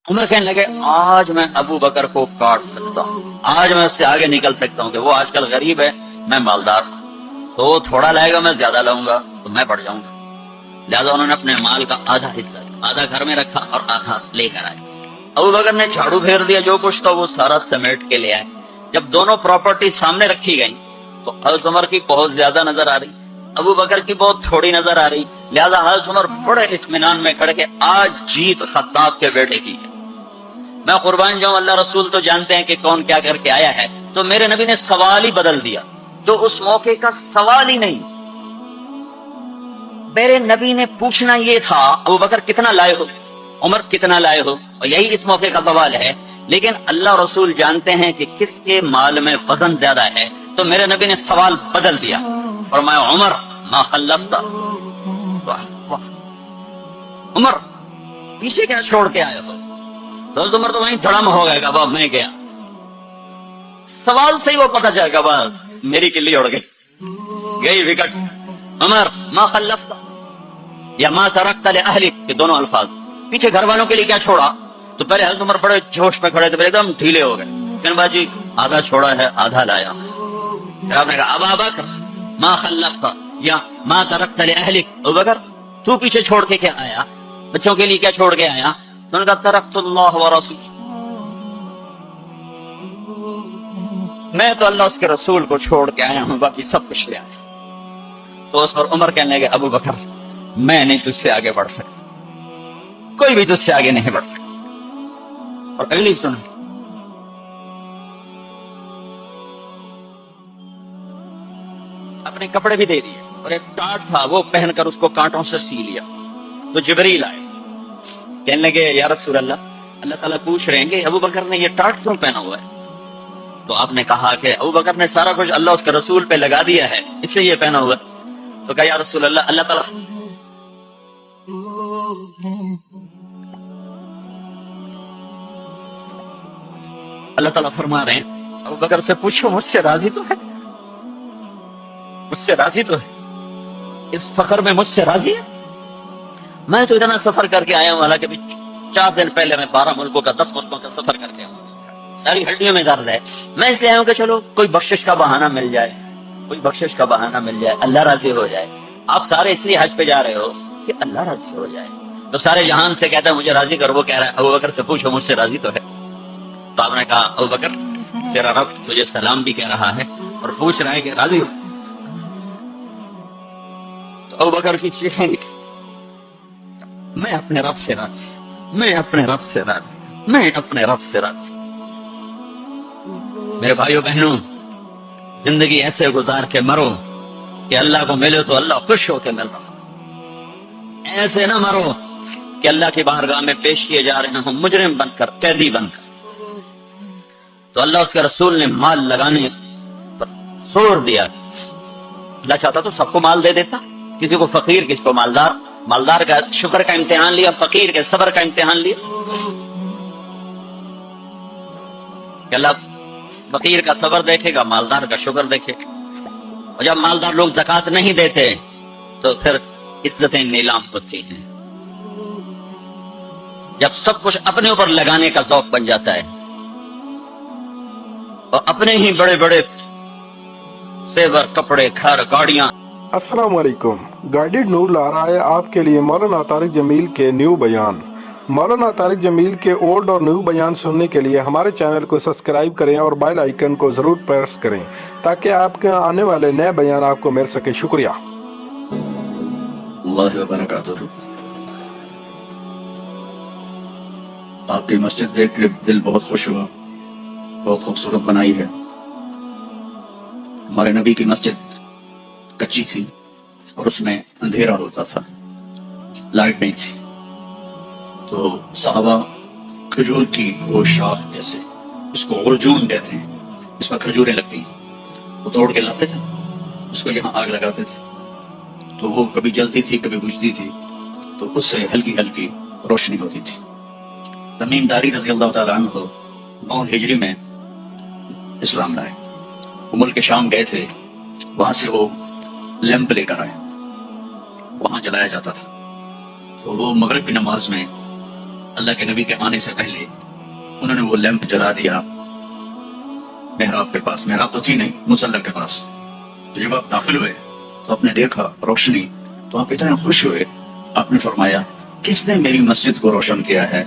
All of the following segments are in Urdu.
عمر کہنے لگے آج میں ابو بکر کو کاٹ سکتا ہوں، آج میں اس سے آگے نکل سکتا ہوں کہ وہ آج کل غریب ہے، میں مالدار ہوں، تو وہ تھوڑا لائے گا میں زیادہ لاؤں گا تو میں بڑھ جاؤں گا۔ لہذا انہوں نے اپنے مال کا آدھا حصہ آدھا گھر میں رکھا اور آدھا لے کر آئے۔ ابو بکر نے جھاڑو پھیر دیا، جو کچھ تھا وہ سارا سمیٹ کے لے آئے۔ جب دونوں پراپرٹی سامنے رکھی گئی تو حضرت عمر کی بہت زیادہ نظر آ رہی، ابو بکر کی بہت تھوڑی نظر آ رہی، لہذا حضرت عمر بڑے اطمینان میں کھڑے کہ آج جیت خطاب کے بیٹے کی ہے۔ میں قربان جاؤں، اللہ رسول تو جانتے ہیں کہ کون کیا کر کے آیا ہے، تو میرے نبی نے سوال ہی بدل دیا جو اس موقع کا سوال ہی نہیں۔ میرے نبی نے پوچھنا یہ تھا ابو بکر کتنا لائے ہو، عمر کتنا لائے ہو، اور یہی اس موقع کا سوال ہے، لیکن اللہ رسول جانتے ہیں کہ کس کے مال میں وزن زیادہ ہے، تو میرے نبی نے سوال بدل دیا، فرمایا عمر ما خلفتا، عمر پیچھے کیا چھوڑ کے آئے ہو؟ تو عمر تو وہیں دھڑم ہو گئے گا، باب میں گیا، سوال سے ہی وہ پتہ چل گا، بس میری کلی اڑ گئی وکٹ۔ عمر ما خلفتا یا ما ترکت لأہلک، کہ دونوں الفاظ پیچھے گھر والوں کے لیے کیا چھوڑا؟ تو پہلے حضرت عمر بڑے جوش میں کھڑے تھے، پہلے ایک دم ڈھیلے ہو گئے، پھر باجی آدھا چھوڑا ہے آدھا لایا۔ پھر آپ نے کہا ابا بکر ما خلفتا یا ما ترکت لأہلک، ابو بکر تو پیچھے چھوڑ کے کیا آیا، بچوں کے لیے کیا چھوڑ کے آیا؟ تو انہوں نے کہا ترکت اللہ ورسول، میں تو اللہ اس کے رسول کو چھوڑ کے آیا ہوں، باقی سب کچھ لے آیا۔ تو اس پر عمر کہنے لگے ابو بکر میں نہیں تجھ سے آگے بڑھ سکتا، کوئی بھی تجھ سے آگے نہیں بڑھ سکتا۔ اور اگلی سن، اپنے کپڑے بھی دے دیے اور ایک ٹاٹ تھا وہ پہن کر اس کو کانٹوں سے سی لیا۔ تو جبریل آئے، کہنے لگے یا رسول اللہ، اللہ تعالیٰ پوچھ رہے ہیں کہ ابو بکر نے یہ ٹاٹ کیوں پہنا ہوا ہے؟ تو آپ نے کہا کہ ابو بکر نے سارا کچھ اللہ اس کے رسول پہ لگا دیا ہے، اس لیے یہ پہنا ہوا ہے۔ تو کہا یا رسول اللہ، اللہ تعالیٰ فرما رہے ہیں ابو بکر سے پوچھو مجھ سے راضی تو ہے، مجھ سے راضی تو ہے، اس فخر میں مجھ سے راضی ہے؟ میں تو اتنا سفر کر کے آیا ہوں، حالانکہ 4 دن پہلے میں 12 ملکوں کا 10 ملکوں کا سفر کر کے ہوں، ساری ہڈیوں میں درد ہے، میں اس لیے آیا ہوں کہ چلو کوئی بخشش کا بہانہ مل جائے، کوئی بخشش کا بہانہ مل جائے، اللہ راضی ہو جائے۔ آپ سارے اس لیے حج پہ جا رہے ہو کہ اللہ راضی ہو جائے، تو سارے جہان سے کہتا ہے مجھے راضی کر، وہ کہہ رہا ہے ابو بکر سے پوچھو مجھ سے راضی تو ہے؟ تو آپ نے کہا ابو بکر تیرا رب تجھے سلام بھی کہہ رہا ہے اور پوچھ رہا ہے کہ راضی ہو؟ تو ابو بکر کی چیخیں نکلی، میں اپنے رب سے راضی، میں اپنے رب سے راضی، میں اپنے رب سے راضی۔ میرے بھائیو بہنوں، زندگی ایسے گزار کے مرو کہ اللہ کو ملے تو اللہ خوش ہو کے مل رہا، ایسے نہ مرو کہ اللہ کی بارگاہ میں پیش کیے جا رہے ہوں مجرم بن کر، قیدی بن کر۔ تو اللہ اس کے رسول نے مال لگانے پر زور دیا، اللہ چاہتا تو سب کو مال دے دیتا، کسی کو فقیر کسی کو مالدار، مالدار کا شکر کا امتحان لیا، فقیر کے صبر کا امتحان لیا، کہ اللہ فقیر کا صبر دیکھے گا، مالدار کا شکر دیکھے گا۔ اور جب مالدار لوگ زکوٰۃ نہیں دیتے تو پھر عزتیں نیلام ہوتی ہیں، جب سب کچھ اپنے اوپر لگانے کا ذوق بن جاتا ہے اور اپنے ہی بڑے بڑے زیور، کپڑے، گھر، گاڑیاں۔ السلام علیکم، گائیڈڈ نور لا رہا ہے آپ کے لیے مولانا طارق جمیل کے نیو بیان۔ مولانا طارق جمیل کے اولڈ اور نیو بیان سننے کے لیے ہمارے چینل کو سبسکرائب کریں اور بیل آئیکن کو ضرور پریس کریں تاکہ آپ کے آنے والے نئے بیان آپ کو مل سکے۔ شکریہ اللہ وبرکاتہ۔ آپ کی مسجد دیکھ کے دل بہت خوش ہوا، بہت خوبصورت بنائی ہے۔ ہمارے نبی کی مسجد کچی تھی اور اس میں اندھیرا ہوتا تھا، لائٹ نہیں تھی، تو صحابہ کھجور کی وہ شاخ جیسے، اس کو ارجون کہتے ہیں، اس پر کھجوریں لگتی ہیں، وہ توڑ کے لاتے تھے، اس کو یہاں آگ لگاتے تھے، تو وہ کبھی جلتی تھی کبھی بجھتی تھی، تو اس سے ہلکی ہلکی روشنی ہوتی تھی۔ تمیم داری رضی اللہ تعالیٰ عنہ 9 ہجری میں اسلام لائے، وہ ملک شام گئے تھے، وہاں سے وہ لیمپ لے کر آئے، وہاں جلایا جاتا تھا، تو وہ مغرب کی نماز میں اللہ کے نبی کے آنے سے پہلے انہوں نے وہ لیمپ جلا دیا محراب کے پاس. محراب تو تھی نہیں, مصلی کے پاس. تو جب آپ داخل ہوئے تو آپ نے دیکھا روشنی, تو آپ اتنے خوش ہوئے. آپ نے فرمایا کس نے میری مسجد کو روشن کیا ہے؟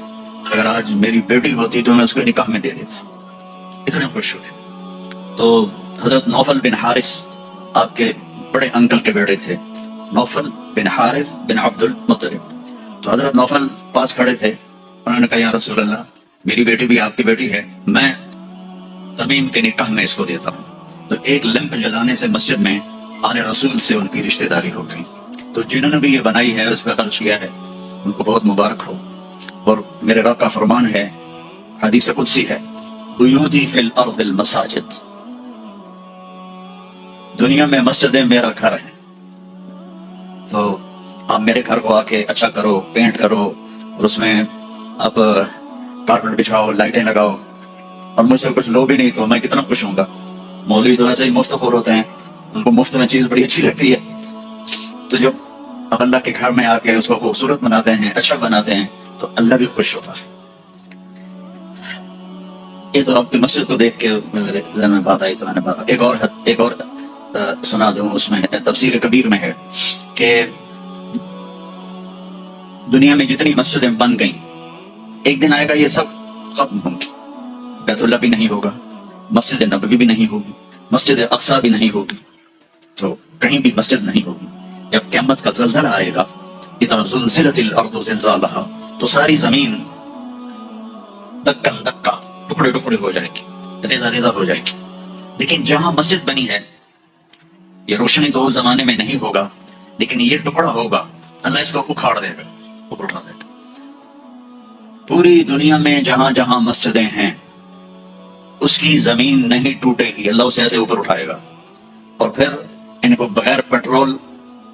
اگر آج میری بیٹی ہوتی تو میں اس کو نکاح میں دے دیتا. اتنے خوش ہوئے. تو حضرت نوفل بن حارث آپ کے بڑے انکل کے بیٹے تھے, نوفل بن حارث بن عبد المطلب. تو حضرت نوفل پاس کھڑے تھے. انہوں نے کہا یا رسول اللہ, میری بیٹی بھی آپ کی بیٹی ہے, میں تمیم کے نکاح میں اس کو دیتا ہوں. تو ایک لیمپ جلانے سے مسجد میں آل رسول سے ان کی رشتہ داری ہو گئی. تو جنہوں نے بھی یہ بنائی ہے, اس پہ خرچ کیا ہے, ان کو بہت مبارک ہو. اور میرے رب کا فرمان ہے, حدیث قدسی ہے, بیوتی فی الارض المساجد, دنیا میں مسجدیں میرا گھر ہیں. تو آپ میرے گھر کو آ کے اچھا کرو, پینٹ کرو, اور اس میں آپ کارپیٹ بچھاؤ, لائٹیں لگاؤ, اور مجھ سے کچھ لو بھی نہیں تو میں کتنا خوش ہوں گا. مولوی تو ایسے ہی مفت خور ہوتے ہیں, ان کو مفت میں چیز بڑی اچھی لگتی ہے. تو جب اب اللہ کے گھر میں آ کے اس کو خوبصورت بناتے ہیں, اچھا بناتے ہیں, تو اللہ بھی خوش ہوتا ہے. یہ تو آپ کی مسجد کو دیکھ کے میرے ذہن میں بات آئی, تو میں نے ایک اور سنا دوں. اس میں تفسیر کبیر میں ہے کہ دنیا میں جتنی مسجدیں بن گئیں, ایک دن آئے گا یہ سب ختم ہوں گی. بیت اللہ بھی نہیں ہوگا, مسجد نبوی بھی نہیں ہوگی, مسجد اقصی بھی نہیں ہوگی, تو کہیں بھی مسجد نہیں ہوگی. جب قیامت کا زلزلہ آئے گا, اذا زلزلت الارض زلزالها, تو ساری زمین دکن دکا, ٹکڑے ٹکڑے ہو جائے گی, ریزہ ریزہ ہو جائے گی. لیکن جہاں مسجد بنی ہے, یہ روشنی تو اس زمانے میں نہیں ہوگا, لیکن یہ ٹکڑا ہوگا, اللہ اس کو اکھاڑ دے گا, اوپر اٹھا دے گا. پوری دنیا میں جہاں جہاں مسجدیں ہیں, اس کی زمین نہیں ٹوٹے گی, اللہ اسے ایسے اوپر اٹھائے گا, اور پھر ان کو بغیر پیٹرول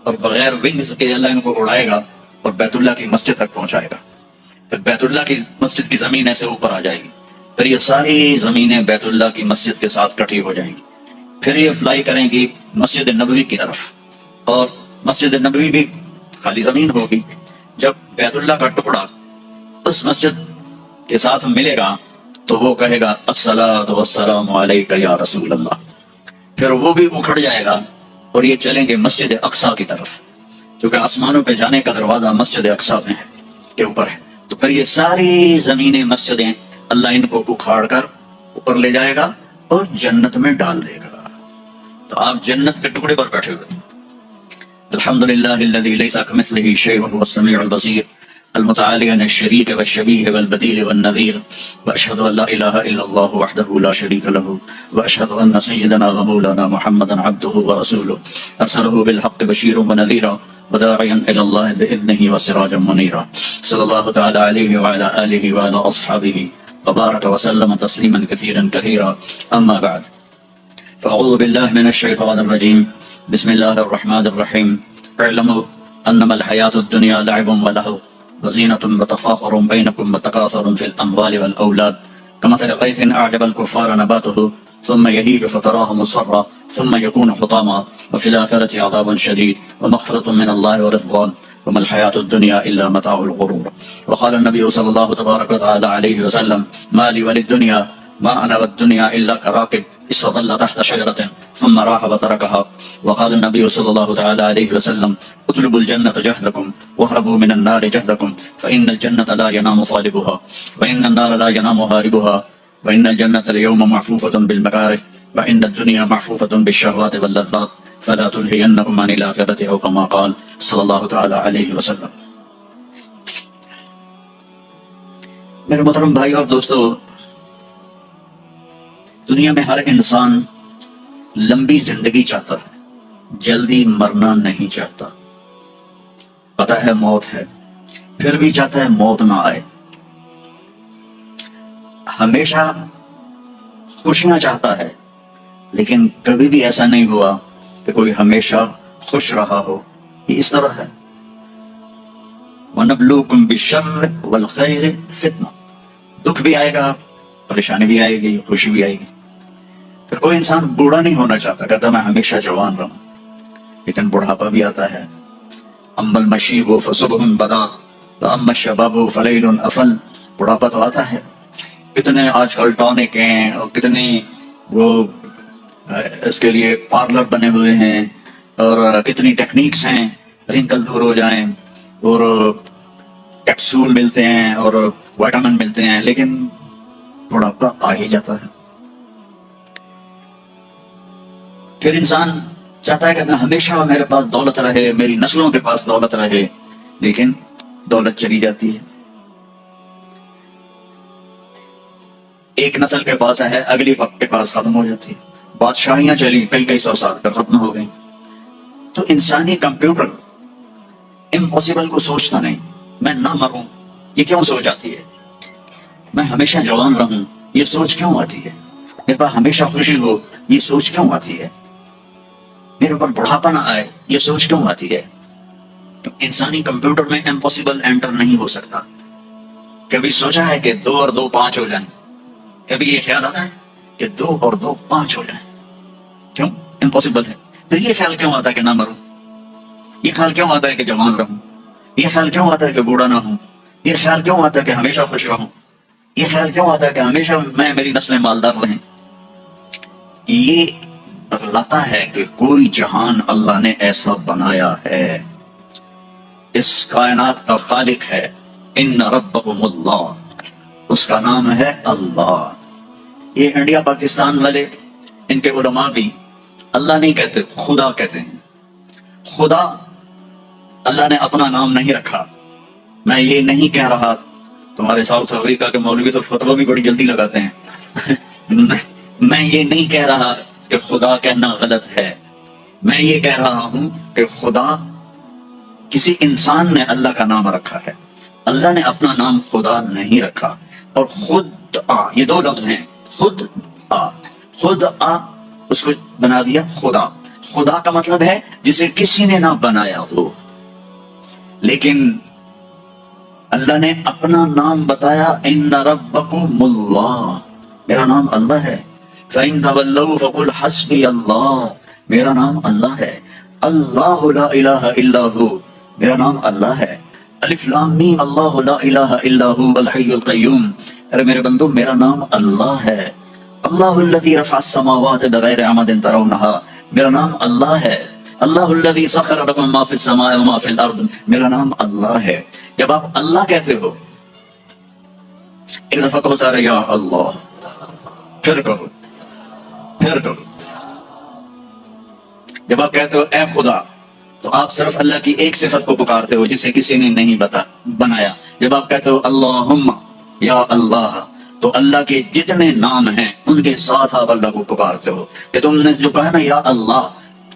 اور بغیر ونگز کے اللہ ان کو اڑائے گا, اور بیت اللہ کی مسجد تک پہنچائے گا. پھر بیت اللہ کی مسجد کی زمین ایسے اوپر آ جائے گی, پھر یہ ساری زمینیں بیت اللہ کی مسجد کے ساتھ کٹھی ہو جائیں گی. پھر یہ فلائی کریں گی مسجد نبوی کی طرف, اور مسجد نبوی بھی خالی زمین ہوگی. جب بیت اللہ کا ٹکڑا اس مسجد کے ساتھ ملے گا, تو وہ کہے گا الصلاۃ والسلام علیک یا رسول اللہ. پھر وہ بھی اکھڑ جائے گا, اور یہ چلیں گے مسجد اقصی کی طرف, کیونکہ آسمانوں پہ جانے کا دروازہ مسجد اقصی میں ہے, کے اوپر ہے. تو پھر یہ ساری زمینیں مسجدیں اللہ ان کو اکھاڑ کر اوپر لے جائے گا اور جنت میں ڈال دے گا. تو آپ جنت کے ٹکڑے پر بیٹھے ہوئے. الحمدللہ الذی لیس کمثلہ شیء وہو السمیع البصیر المتعالی عن الشریک والشبیہ والبدیل والنذیر واشہد ان لا الہ الا اللہ وحدہ لا شریک لہ واشہد ان سیدنا ومولانا محمدا عبدہ ورسولہ ارسلہ بالحق بشیرا ونذیرا وداعیا الی اللہ بإذنہ وسراجا منیرا صلی اللہ تعالی علیہ وعلی آلہ وعلی اصحابہ وبارک وسلم تسلیما کثیرا کثیرا. اما بعد فاعوذ باللہ من الشیطان الرجیم. بسم اللہ الرحمن الرحیم. اعلموا انما الحیاة الدنیا لعب ولہو وزینة وتفاخر بینکم وتکاثر فی الاموال والاولاد کمثل غیث اعجب الکفار نباته ثم یہیج فتراه مصفرا ثم یکون حطاما وفی الآخرة عذاب شدید ومغفرة من اللہ ورضوان وما الحياة الدنيا إلا متاع الغرور. وقال النبي صلى الله تبارك وتعالى عليه وسلم ما لي وللدنيا ما أنا والدنيا إلا كراكب استظل تحت شجرة ثم راح وتركها. وقال النبي صلى الله تعالى عليه وسلم اطلبوا الجنة جهدكم واهربوا من النار جهدكم فإن الجنة لا ينام طالبها وإن النار لا ينام هاربها وإن الجنة اليوم معفوفة بالمكاره وإن الدنيا معفوفة بالشهوات واللذات فلا تلهينكم عن الآخرة أو كما قال صلی اللہ تعالی علیہ وسلم. میرے محترم بھائی اور دوستو, دنیا میں ہر انسان لمبی زندگی چاہتا ہے, جلدی مرنا نہیں چاہتا. پتہ ہے موت ہے, پھر بھی چاہتا ہے موت نہ آئے. ہمیشہ خوشیاں چاہتا ہے, لیکن کبھی بھی ایسا نہیں ہوا کہ کوئی ہمیشہ خوش رہا ہو. یہ اس طرح ہے وَنَبْلُوكُمْ بِالشَّرِّ وَالْخَيْرِ فِتْنَةً. دکھ بھی آئے گا, پریشانی بھی آئے گی, خوشی بھی آئے گی. پھر کوئی انسان بوڑھا نہیں ہونا چاہتا, کہتا میں ہمیشہ جوان رہوں, لیکن بڑھاپا بھی آتا ہے. اما المشیب فصبح بدا اما الشباب فلیل افل، بڑھاپا تو آتا ہے، کتنے آج کل ٹونک ہیں اور کتنے وہ اس کے لیے پارلر بنے ہوئے ہیں اور کتنی ٹیکنیکس ہیں رنکل دور ہو جائیں، اور کیپسول ملتے ہیں اور وائٹامن ملتے ہیں، لیکن بڑھاپا آ ہی جاتا ہے۔ پھر انسان چاہتا ہے کہ میں ہمیشہ میرے پاس دولت رہے، میری نسلوں کے پاس دولت رہے، لیکن دولت چلی جاتی ہے، ایک نسل کے پاس ہے، اگلی وقت کے پاس ختم ہو جاتی ہے، بادشاہیاں چلی کئی سو سال تک ختم ہو گئی۔ تو انسانی کمپیوٹر امپاسبل کو سوچتا نہیں، میں نہ مروں یہ کیوں سوچ آتی ہے، میں ہمیشہ جوان رہوں یہ سوچ کیوں آتی ہے، میرے پاس ہمیشہ خوشی ہو یہ سوچ کیوں آتی ہے، میرے اوپر بڑھاپا نہ آئے یہ سوچ کیوں آتی ہے؟ تو انسانی کمپیوٹر میں امپاسبل انٹر نہیں ہو سکتا۔ کبھی سوچا ہے کہ 2 اور 2 5 ہو جائیں؟ کبھی یہ خیال آتا ہے کہ 2 اور 2 5 ہو جائیں؟ کیوں؟ امپاسبل ہے۔ پھر یہ خیال کیوں آتا ہے کہ نہ مروں؟ یہ خیال کیوں آتا ہے کہ جوان رہوں؟ یہ خیال کیوں آتا ہے کہ بوڑھا نہ ہوں؟ یہ خیال کیوں آتا ہے کہ ہمیشہ خوش رہوں؟ یہ خیال کیوں آتا ہے کہ ہمیشہ میری نسلیں مالدار رہیں؟ یہ بتلاتا ہے کہ کوئی جہان اللہ نے ایسا بنایا ہے، اس کائنات کا خالق ہے، ان ربکم اللہ، اس کا نام ہے اللہ۔ یہ انڈیا پاکستان والے ان کے علماء بھی اللہ نہیں کہتے، خدا کہتے ہیں۔ خدا اللہ نے اپنا نام نہیں رکھا۔ میں یہ نہیں کہہ رہا، تمہارے ساؤتھ افریقہ کے مولوی تو فتویٰ بھی بڑی جلدی لگاتے ہیں میں یہ نہیں کہہ رہا کہ خدا کہنا غلط ہے، میں یہ کہہ رہا ہوں کہ خدا کسی انسان نے اللہ کا نام رکھا ہے، اللہ نے اپنا نام خدا نہیں رکھا۔ اور خود یہ 2 لفظ ہیں، خود آ اس کو بنا دیا خدا۔ خدا کا مطلب ہے جسے کسی نے نہ بنایا ہو، لیکن اللہ نے اپنا نام بتایا، ان ربکم اللہ، میرا نام اللہ ہے۔ فَإِن تَوَلَّوْا فَقُلْ حَسْبِيَ اللَّهُ، میرا نام اللہ ہے۔ اللہ لا الہ الا ہو، میرا نام اللہ ہے۔ الف لام میم، اللہ لا الہ الا هو الحی القیوم، ارے میرے بندو میرا نام اللہ ہے۔ اللہ الذی رفع السماوات بغیر عمد ترونها، میرا نام اللہ ہے۔ اللہ الذی سخر لکم ما فی السماء وما فی الارض، میرا نام اللہ ہے۔ جب آپ اللہ کہتے ہو، ایک دفعہ کہو سارے یا اللہ، پھر کہو، پھر کہو۔ جب آپ کہتے ہو اے خدا، تو آپ صرف اللہ کی ایک صفت کو پکارتے ہو جسے کسی نے نہیں بنایا۔ جب آپ کہتے ہو اللہم یا اللہ، تو اللہ کے جتنے نام ہیں ان کے ساتھ آپ اللہ کو پکارتے ہو۔ کہ تم نے جو کہا نا یا اللہ،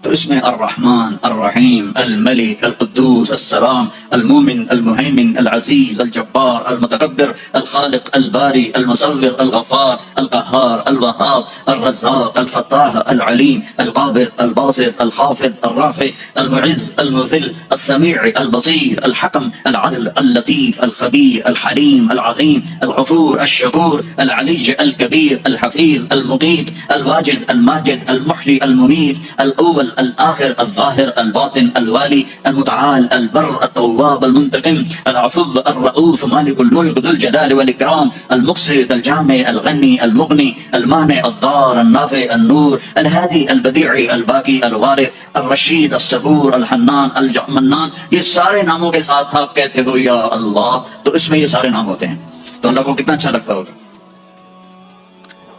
تو اس میں الرحمن، الرحیم، الملک، القدوس، السلام، المومن، المہیمن، العزیز، الجبار، المتکبر، الخالق، الباری، المصور، الغفار، القہار، الوہاب، الرزاق، الفتاح، العلیم، القابض، الباسط، الخافض، الرافع، المعز، المذل، السمیع، البصیر، الحکم، العدل، اللطیف، الخبیر، الحلیم، العظیم، الغفور، الشکور، العلی، الکبیر، الحفیظ، المقیت، الواجد، الماجد، المحیی، الممیت، الاول، الآخر، الظاہر، الباطن، الوالی، المتعال، البر، التواب، المنتقم، العفو، الرؤوف، مالک الملک، ذو الجلال والإکرام، المقسط، الجامع، الغنی، المغنی، المانع، الضار، النافع، النور، الهادي، البديع، الباقي، الوارث، الرشید، الصبور، الحنان، المنان، یہ سارے ناموں کے ساتھ آپ کہتے ہو یا اللہ، تو اس میں یہ سارے نام ہوتے ہیں۔ تو اللہ کو کتنا اچھا لگتا ہوگا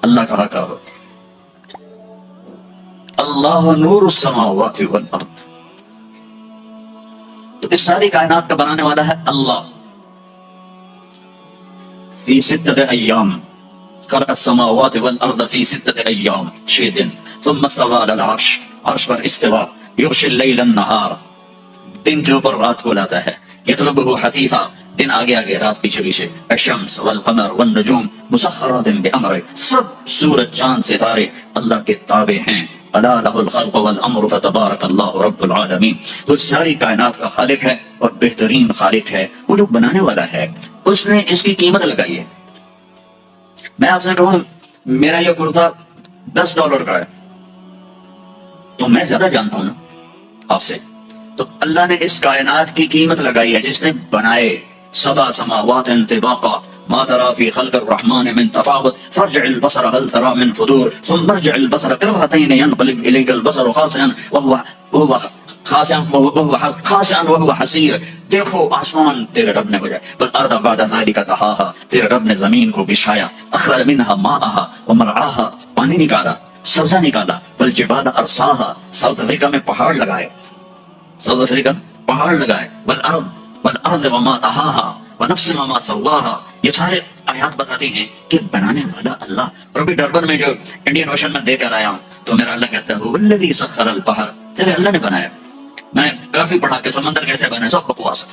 اللہ کہا ہو اللہ نور السماوات والارض، تو اس ساری کائنات کا بنانے والا ہے اللہ۔ فی 6 ایام خلق السماوات والارض فی 6 ایام، 6 دن، ثم استوى على العرش، عرش پر استوا، یغشی اللیل النہار، دن کے اوپر رات کو لاتا ہے، یطلبہ حثیثا، دن آگے آگے رات پیچھے پیچھے، الشمس والقمر والنجوم مسخرات بامرہ، سب سورج چاند ستارے اللہ کے تابع ہیں۔ الا لہ الخلق والامر فتبارک اللہ رب العالمین، وہ ساری کائنات کا خالق ہے اور بہترین خالق ہے۔ وہ جو بنانے والا ہے اس نے اس کی قیمت لگائی ہے۔ میں آپ سے کہوں میرا یہ کرتا $10 کا ہے، تو میں زیادہ جانتا ہوں نا آپ سے، تو اللہ نے اس کائنات کی قیمت لگائی ہے، جس نے بنائے سبع سماوات طباقا ما ترى في خلق الرحمن من تفاوت فارجع البصر هل ترى من فطور ثم ارجع البصر كرتين ينقلب اليك البصر خاسئا وهو حسير. دیکھو آسمان تیرے رب نے بجائے، والارض بعد ذلك طحاها، تیرے رب نے زمین کو بچھایا، اخرج منها ماءها ومرعاها، پانی نکالا، سبزہ نکالا، والجبال ارساها، ساؤتھ افریقہ میں پہاڑ لگائے، ساؤتھ افریقہ پہاڑ لگائے، والارض وما طحاها ونفس وما سواها. یہ سارے آیات بتاتی ہیں کہ بنانے والا اللہ. اور ابھی ڈربن میں جو انڈین اوشن میں دے کر آیا ہوں تو میرا اللہ کہتا ہے والذی سخر البحر، تیرے اللہ نے بنایا. میں کافی پڑھا کہ سمندر کیسے بنا، سب بکواس ہے،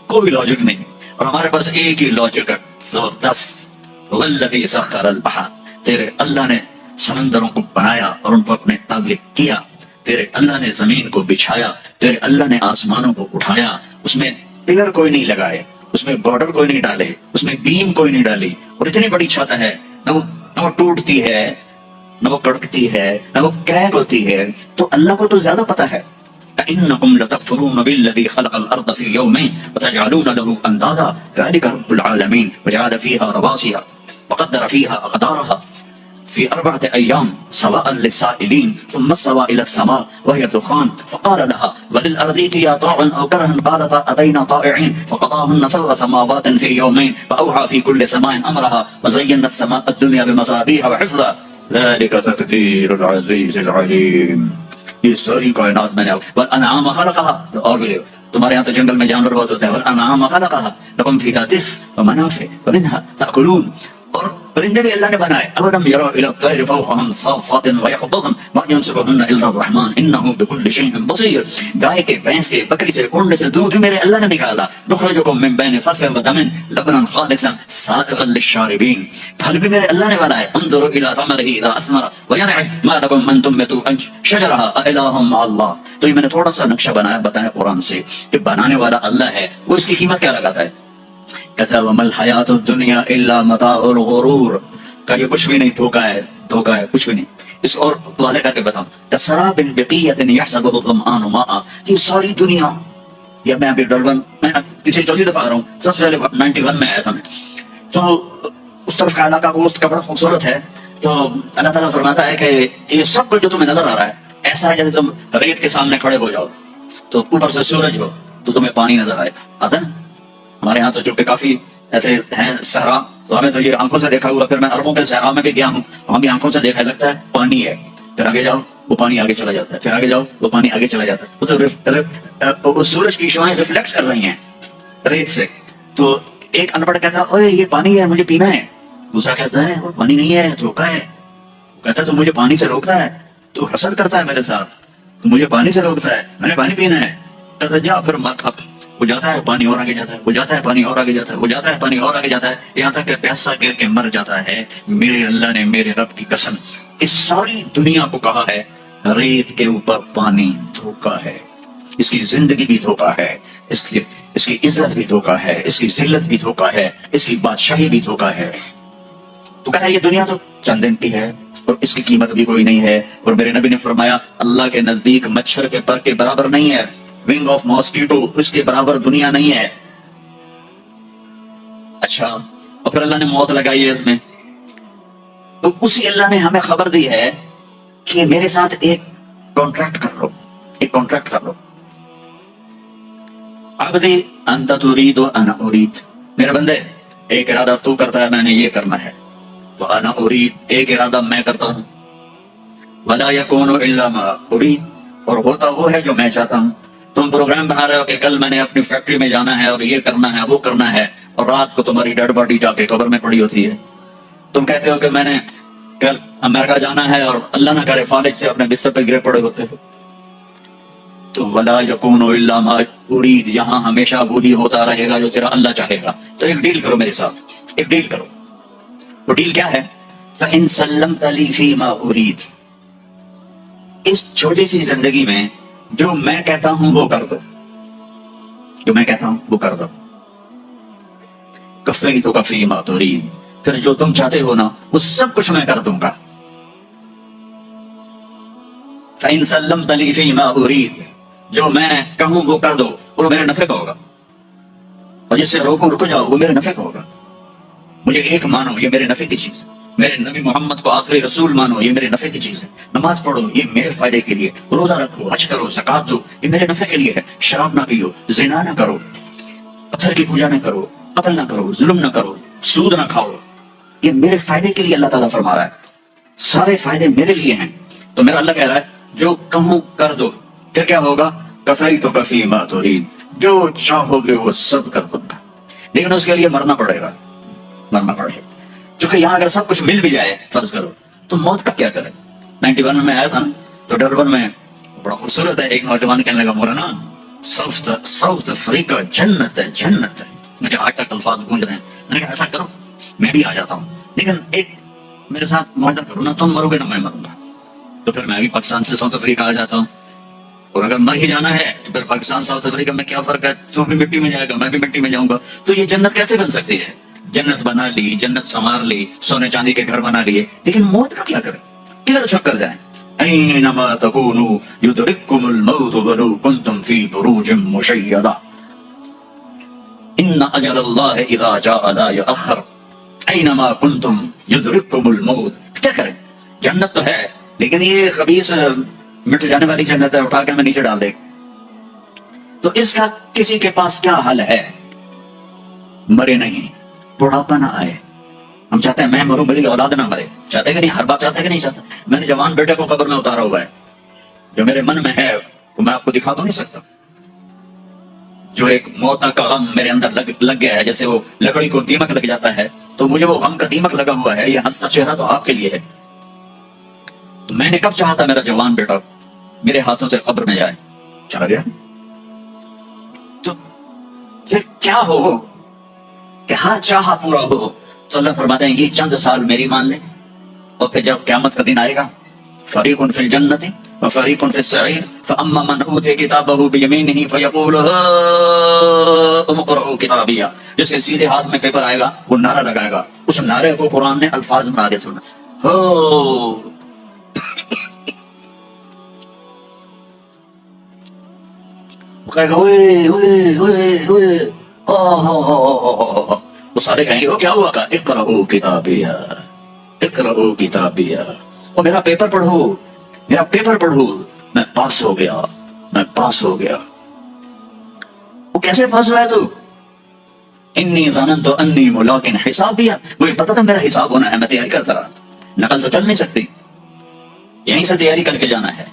کوئی لاجک نہیں. اور ہمارے پاس ایک ہی لاجک ہے زبردست، والذی سخر البحر، تیرے اللہ نے سمندروں کو بنایا اور ان کو اپنے تابع کیا. تیرے اللہ نے زمین کو بچھایا، تیرے اللہ نے آسمانوں کو اٹھایا. اس میں پلر کوئی نہیں لگائے، اس میں بارڈر کوئی نہیں ڈالے، اس میں بیم کوئی نہیں ڈالی، اور اتنی بڑی چھت ہے، نہ وہ ٹوٹتی ہے، نہ وہ کڑکتی ہے، نہ وہ کریک ہوتی ہے. تو اللہ کو تو زیادہ پتہ ہے. إنكم لتكفرون بالذي خلق الأرض في يومين وتجعلون له أندادا ذلك رب العالمين وجعل فيها رواسي وقدر فيها أقدارها في 4 أيام سواء للسائلين ثم استوى إلى السماء وهي دخان فقال لها وللأرض ائتيا طوعا أو كرها قالتا أتينا طائعين فقضاهن 7 سماوات في يومين فأوحى في كل سماء أمرها وزينا السماء الدنيا بمصابيح وحفظا ذلك تقدير العزيز العليم. یہ ساری کائنات میں نے والانعام خلقها. اور بھی تمہارے یہاں تو جنگل میں جانور بہت ہوتے ہیں. والانعام خلقها لكم فيها دفء ومنافع ومنها تأكلون. اور پرندے بھی اللہ نے بنائے. أولم يروا إلى الطير فوقهم صافات ويقبضن ما يمسكهن إلا الرحمن إنه بكل شيء بصير. گائے کے، بھینس کے، بکری سے، اونٹ سے دودھ میرے اللہ نے نکالا. نخرجكم من بين فرث ودم لبنا خالصا سائغا للشاربين. پھل بھی میرے اللہ نے بنائے. انظروا إلى ثمره إذا أثمر وينعم ما لكم من تنبتوا شجرها أإله مع الله. تو یہ میں نے تھوڑا سا نقشہ بنایا، بتایا قرآن سے کہ بنانے والا اللہ ہے. وہ اس کی قیمت کیا لگاتا ہے؟ کہتا ہے وَمَا الْحَيَاةُ الدُّنْيَا إِلَّا مَتَاعُ الْغُرُورِ. کہ یہ کچھ بھی نہیں، دھوکہ ہے، دھوکہ ہے، کچھ بھی نہیں. اس اور واضح کر کے بتاؤں كَسَرَابٍ بِقِيَّةٍ يَحْسَبُهُ الظَّمْآنُ مَاءً. یہ ساری دنیا، یا میں ابھی ڈربن میں پیچھے 4 دفعہ آ رہا ہوں، سب سے پہلے 91 میں آیا تھا میں. تو اس طرف کا علاقہ گوشت کا بڑا خوبصورت ہے. تو اللہ تعالیٰ فرماتا ہے کہ یہ سب کچھ جو تمہیں نظر آ رہا ہے ایسا ہے جیسے تم ریت کے سامنے کھڑے ہو جاؤ تو اوپر سے سورج ہو تو تمہیں پانی نظر آئے. آتا ہے ہمارے یہاں تو چونکہ کافی ایسے ہیں صحرا، تو ہمیں تو یہ آنکھوں سے دیکھا ہوا. پھر میں عربوں کے صحرا میں بھی گیا ہوں، وہاں بھی آنکھوں سے دیکھا لگتا ہے پانی ہے. پھر آگے جاؤ وہ پانی آگے چلا جاتا ہے، پھر آگے جاؤ وہ پانی آگے چلا جاتا ہے. وہ سورج کی شعاعیں ریفلیکٹ کر رہی ہیں ریت سے. تو ایک ان پڑھ کہتا ہے اوے یہ پانی ہے، مجھے پینا ہے. دوسرا کہتا ہے وہ پانی نہیں ہے، دھوکہ ہے. کہتا ہے تو مجھے پانی سے روکتا ہے، تو حسد کرتا ہے میرے ساتھ، تو مجھے پانی سے روکتا ہے، میں نے پانی پینا ہے. کہتا ہے جا پھر مر کھا. وہ جاتا ہے پانی اور آگے جاتا ہے، وہ جاتا ہے پانی اور آگے جاتا ہے، وہ جاتا ہے پانی اور آگے جاتا ہے، یہاں تک کہ پیاسا گر کے مر جاتا ہے. میرے اللہ نے میرے رب کی قسم اس ساری دنیا کو کہا ہے ریت کے اوپر پانی دھوکہ ہے. اس کی زندگی بھی دھوکہ ہے، اس کی عزت بھی دھوکہ ہے، اس کی ذلت بھی دھوکہ ہے، اس کی بادشاہی بھی دھوکہ ہے. تو کہتا ہے یہ دنیا تو چند دن کی ہے اور اس کی قیمت بھی کوئی نہیں ہے. اور میرے نبی نے فرمایا اللہ کے نزدیک مچھر کے پر کے برابر نہیں ہے، ونگ آف ماسکیٹو اس کے برابر دنیا نہیں ہے. اچھا اور پھر اللہ نے موت لگائی ہے اس میں. تو اسی اللہ نے ہمیں خبر دی ہے کہ میرے ساتھ ایک کانٹریکٹ کر لو، ایک کانٹریکٹ کر لو. عبدی انت ترید و انا ارید. میرے بندے ایک ارادہ تو کرتا ہے میں نے یہ کرنا ہے، وانا ارید ایک ارادہ میں کرتا ہوں. ولا یکون الا ما ارید، اور ہوتا وہ ہے جو میں چاہتا ہوں. تم پروگرام بنا رہے ہو کہ کل میں نے اپنی فیکٹری میں جانا ہے اور یہ کرنا ہے وہ کرنا ہے، اور رات کو تمہاری ڈیڈ باڈی جا کے قبر میں پڑی ہوتی ہے. تم کہتے ہو کہ میں نے کل امریکہ جانا ہے اور اللہ نہ کرے فالج سے اپنے بستر پہ گرے پڑے ہوتے ہو. تو ولا یکون الا ما ارید یہاں ہمیشہ وہی ہوتا رہے گا جو تیرا اللہ چاہے گا. تو ایک ڈیل کرو میرے ساتھ، ایک ڈیل کرو. وہ ڈیل کیا ہے؟ فَإِن سَلَّمْتَ لِي فِي مَا أُرِيدُ. اس چھوٹی سی زندگی میں جو میں کہتا ہوں وہ کر دو، جو میں کہتا ہوں وہ کر دو. کفیتک فی ما ترید، پھر جو تم چاہتے ہو نا وہ سب کچھ میں کر دوں گا. فَإِن سَلَّمْتَ لِي فِي مَا أُرِيدُ، جو میں کہوں وہ کر دو اور میرے نفع کا ہوگا. فَإِن سَلَّمْتَ لِي فِي مَا أُرِيدُ، جو میں کہوں وہ کر دو اور سب کچھ میں کر دوں گا. فَإِن سَلَّمْتَ لِي فِي مَا أُرِيدُ، جو میں کہوں وہ کر دو اور جس سے روکو رکو جاؤ وہ میرے نفع کا ہوگا. مجھے ایک مانو یہ میرے نفع کی چیز ہے. میرے نبی محمد کو آخری رسول مانو یہ میرے نفع کی چیز ہے. نماز پڑھو یہ میرے فائدے کے لیے. روزہ رکھو، حج کرو، زکات دو، یہ میرے نفع کے لیے ہے. شراب نہ پیو، زنا نہ کرو، پتھر کی پوجا نہ کرو، قتل نہ کرو، ظلم نہ کرو، سود نہ کھاؤ، یہ میرے فائدے کے لیے اللہ تعالیٰ فرما رہا ہے. سارے فائدے میرے لیے ہیں. تو میرا اللہ کہہ رہا ہے جو کہوں کر دو. پھر کیا ہوگا؟ کفی تو کفی ما ترید، جو چاہو گے وہ سب کر دوں گا. لیکن اس کے لیے مرنا پڑے گا، مرنا پڑے گا. چونکہ یہاں اگر سب کچھ مل بھی جائے فرض کرو تو موت کا کیا کرے؟ 91 میں آیا تھا نا تو ڈربن میں بڑا خوبصورت ہے. ایک نوجوان کہنے لگا مولانا ساؤتھ افریقہ جنت ہے، جنت ہے. مجھے آج تک الفاظ گونج رہے ہیں. میں نے کہا ایسا کرو میں بھی آ جاتا ہوں، لیکن ایک میرے ساتھ معاہدہ کرو نا، تم مرو گے نا میں مروں گا. تو پھر میں بھی پاکستان سے ساؤتھ افریقہ آ جاتا ہوں. اور اگر مر ہی جانا ہے تو پھر پاکستان ساؤتھ افریقہ میں کیا فرق ہے؟ تو بھی مٹی میں جائے گا، میں بھی مٹی میں جاؤں گا. تو یہ جنت کیسے بن سکتی ہے؟ جنت بنا لی، جنت سنوار لی، سونے چاندی کے گھر بنا لیے، لیکن موت کا کیا کرے؟ کدھر چھپ کر جائیں؟ اینما تکونوا یدرککم الموت ولو کنتم فی بروج مشیدہ ان اجل اللہ اذا جاء لا یؤخر اینما کنتم یدرککم الموت. کیا کریں؟ جنت تو ہے لیکن یہ خبیث مٹ جانے والی جنت ہے، اٹھا کے ہمیں نیچے ڈال دے. تو اس کا کسی کے پاس کیا حل ہے؟ مرے نہیں، بڑھاپا نہ آئے. ہم چاہتے ہیں میں مروں میری اولاد نہ مرے. چاہتے کہ نہیں؟ ہر باپ چاہتا ہے کہ نہیں چاہتا؟ میں نے جوان بیٹے کو قبر میں اتارا ہوا ہے. جو میرے من میں ہے وہ میں آپ کو دکھا تو نہیں سکتا. جو ایک موت کا غم میرے اندر لگ گیا ہے، جیسے وہ لکڑی کو دیمک لگ جاتا ہے تو مجھے وہ غم کا دیمک لگا ہوا ہے. یہ ہنستا چہرہ تو آپ کے لیے ہے. تو میں نے کب چاہا تھا میرا جوان بیٹا میرے ہاتھوں سے قبر میں جائے، چلا گیا. تو پھر کیا ہو کہ ہر چاہا پورا ہو؟ تو اللہ فرماتے ہیں یہ چند سال میری مان لے، اور پھر جب قیامت کا دن آئے گا فریق فی الجنت وفریق فی السعیر فاما من اوتی کتابہ بیمینہ فیقول ہاؤم اقرؤوا کتابیہ. جس کے سیدھے ہاتھ میں پیپر آئے گا وہ نعرہ لگائے گا. اس نعرے کو قرآن نے الفاظ بنا کے سنا، ہو کہے گا اوئے اوئے اوئے اوئے وہ سارے کہیں گے وہ کیا ہوا؟ کہا اقرؤوا کتابیہ، اقرؤوا کتابیہ. اور میرا پیپر پڑھو، میرا پیپر پڑھو. میں پاس ہو گیا، میں پاس ہو گیا. وہ کیسے پاس ہوا ہے تو؟ انی ظننت انی ملاق حسابیہ، مجھے پتا تھا میرا حساب ہونا ہے، میں تیاری کرتا رہا. نقل تو چل نہیں سکتی، یہیں سے تیاری کر کے جانا ہے.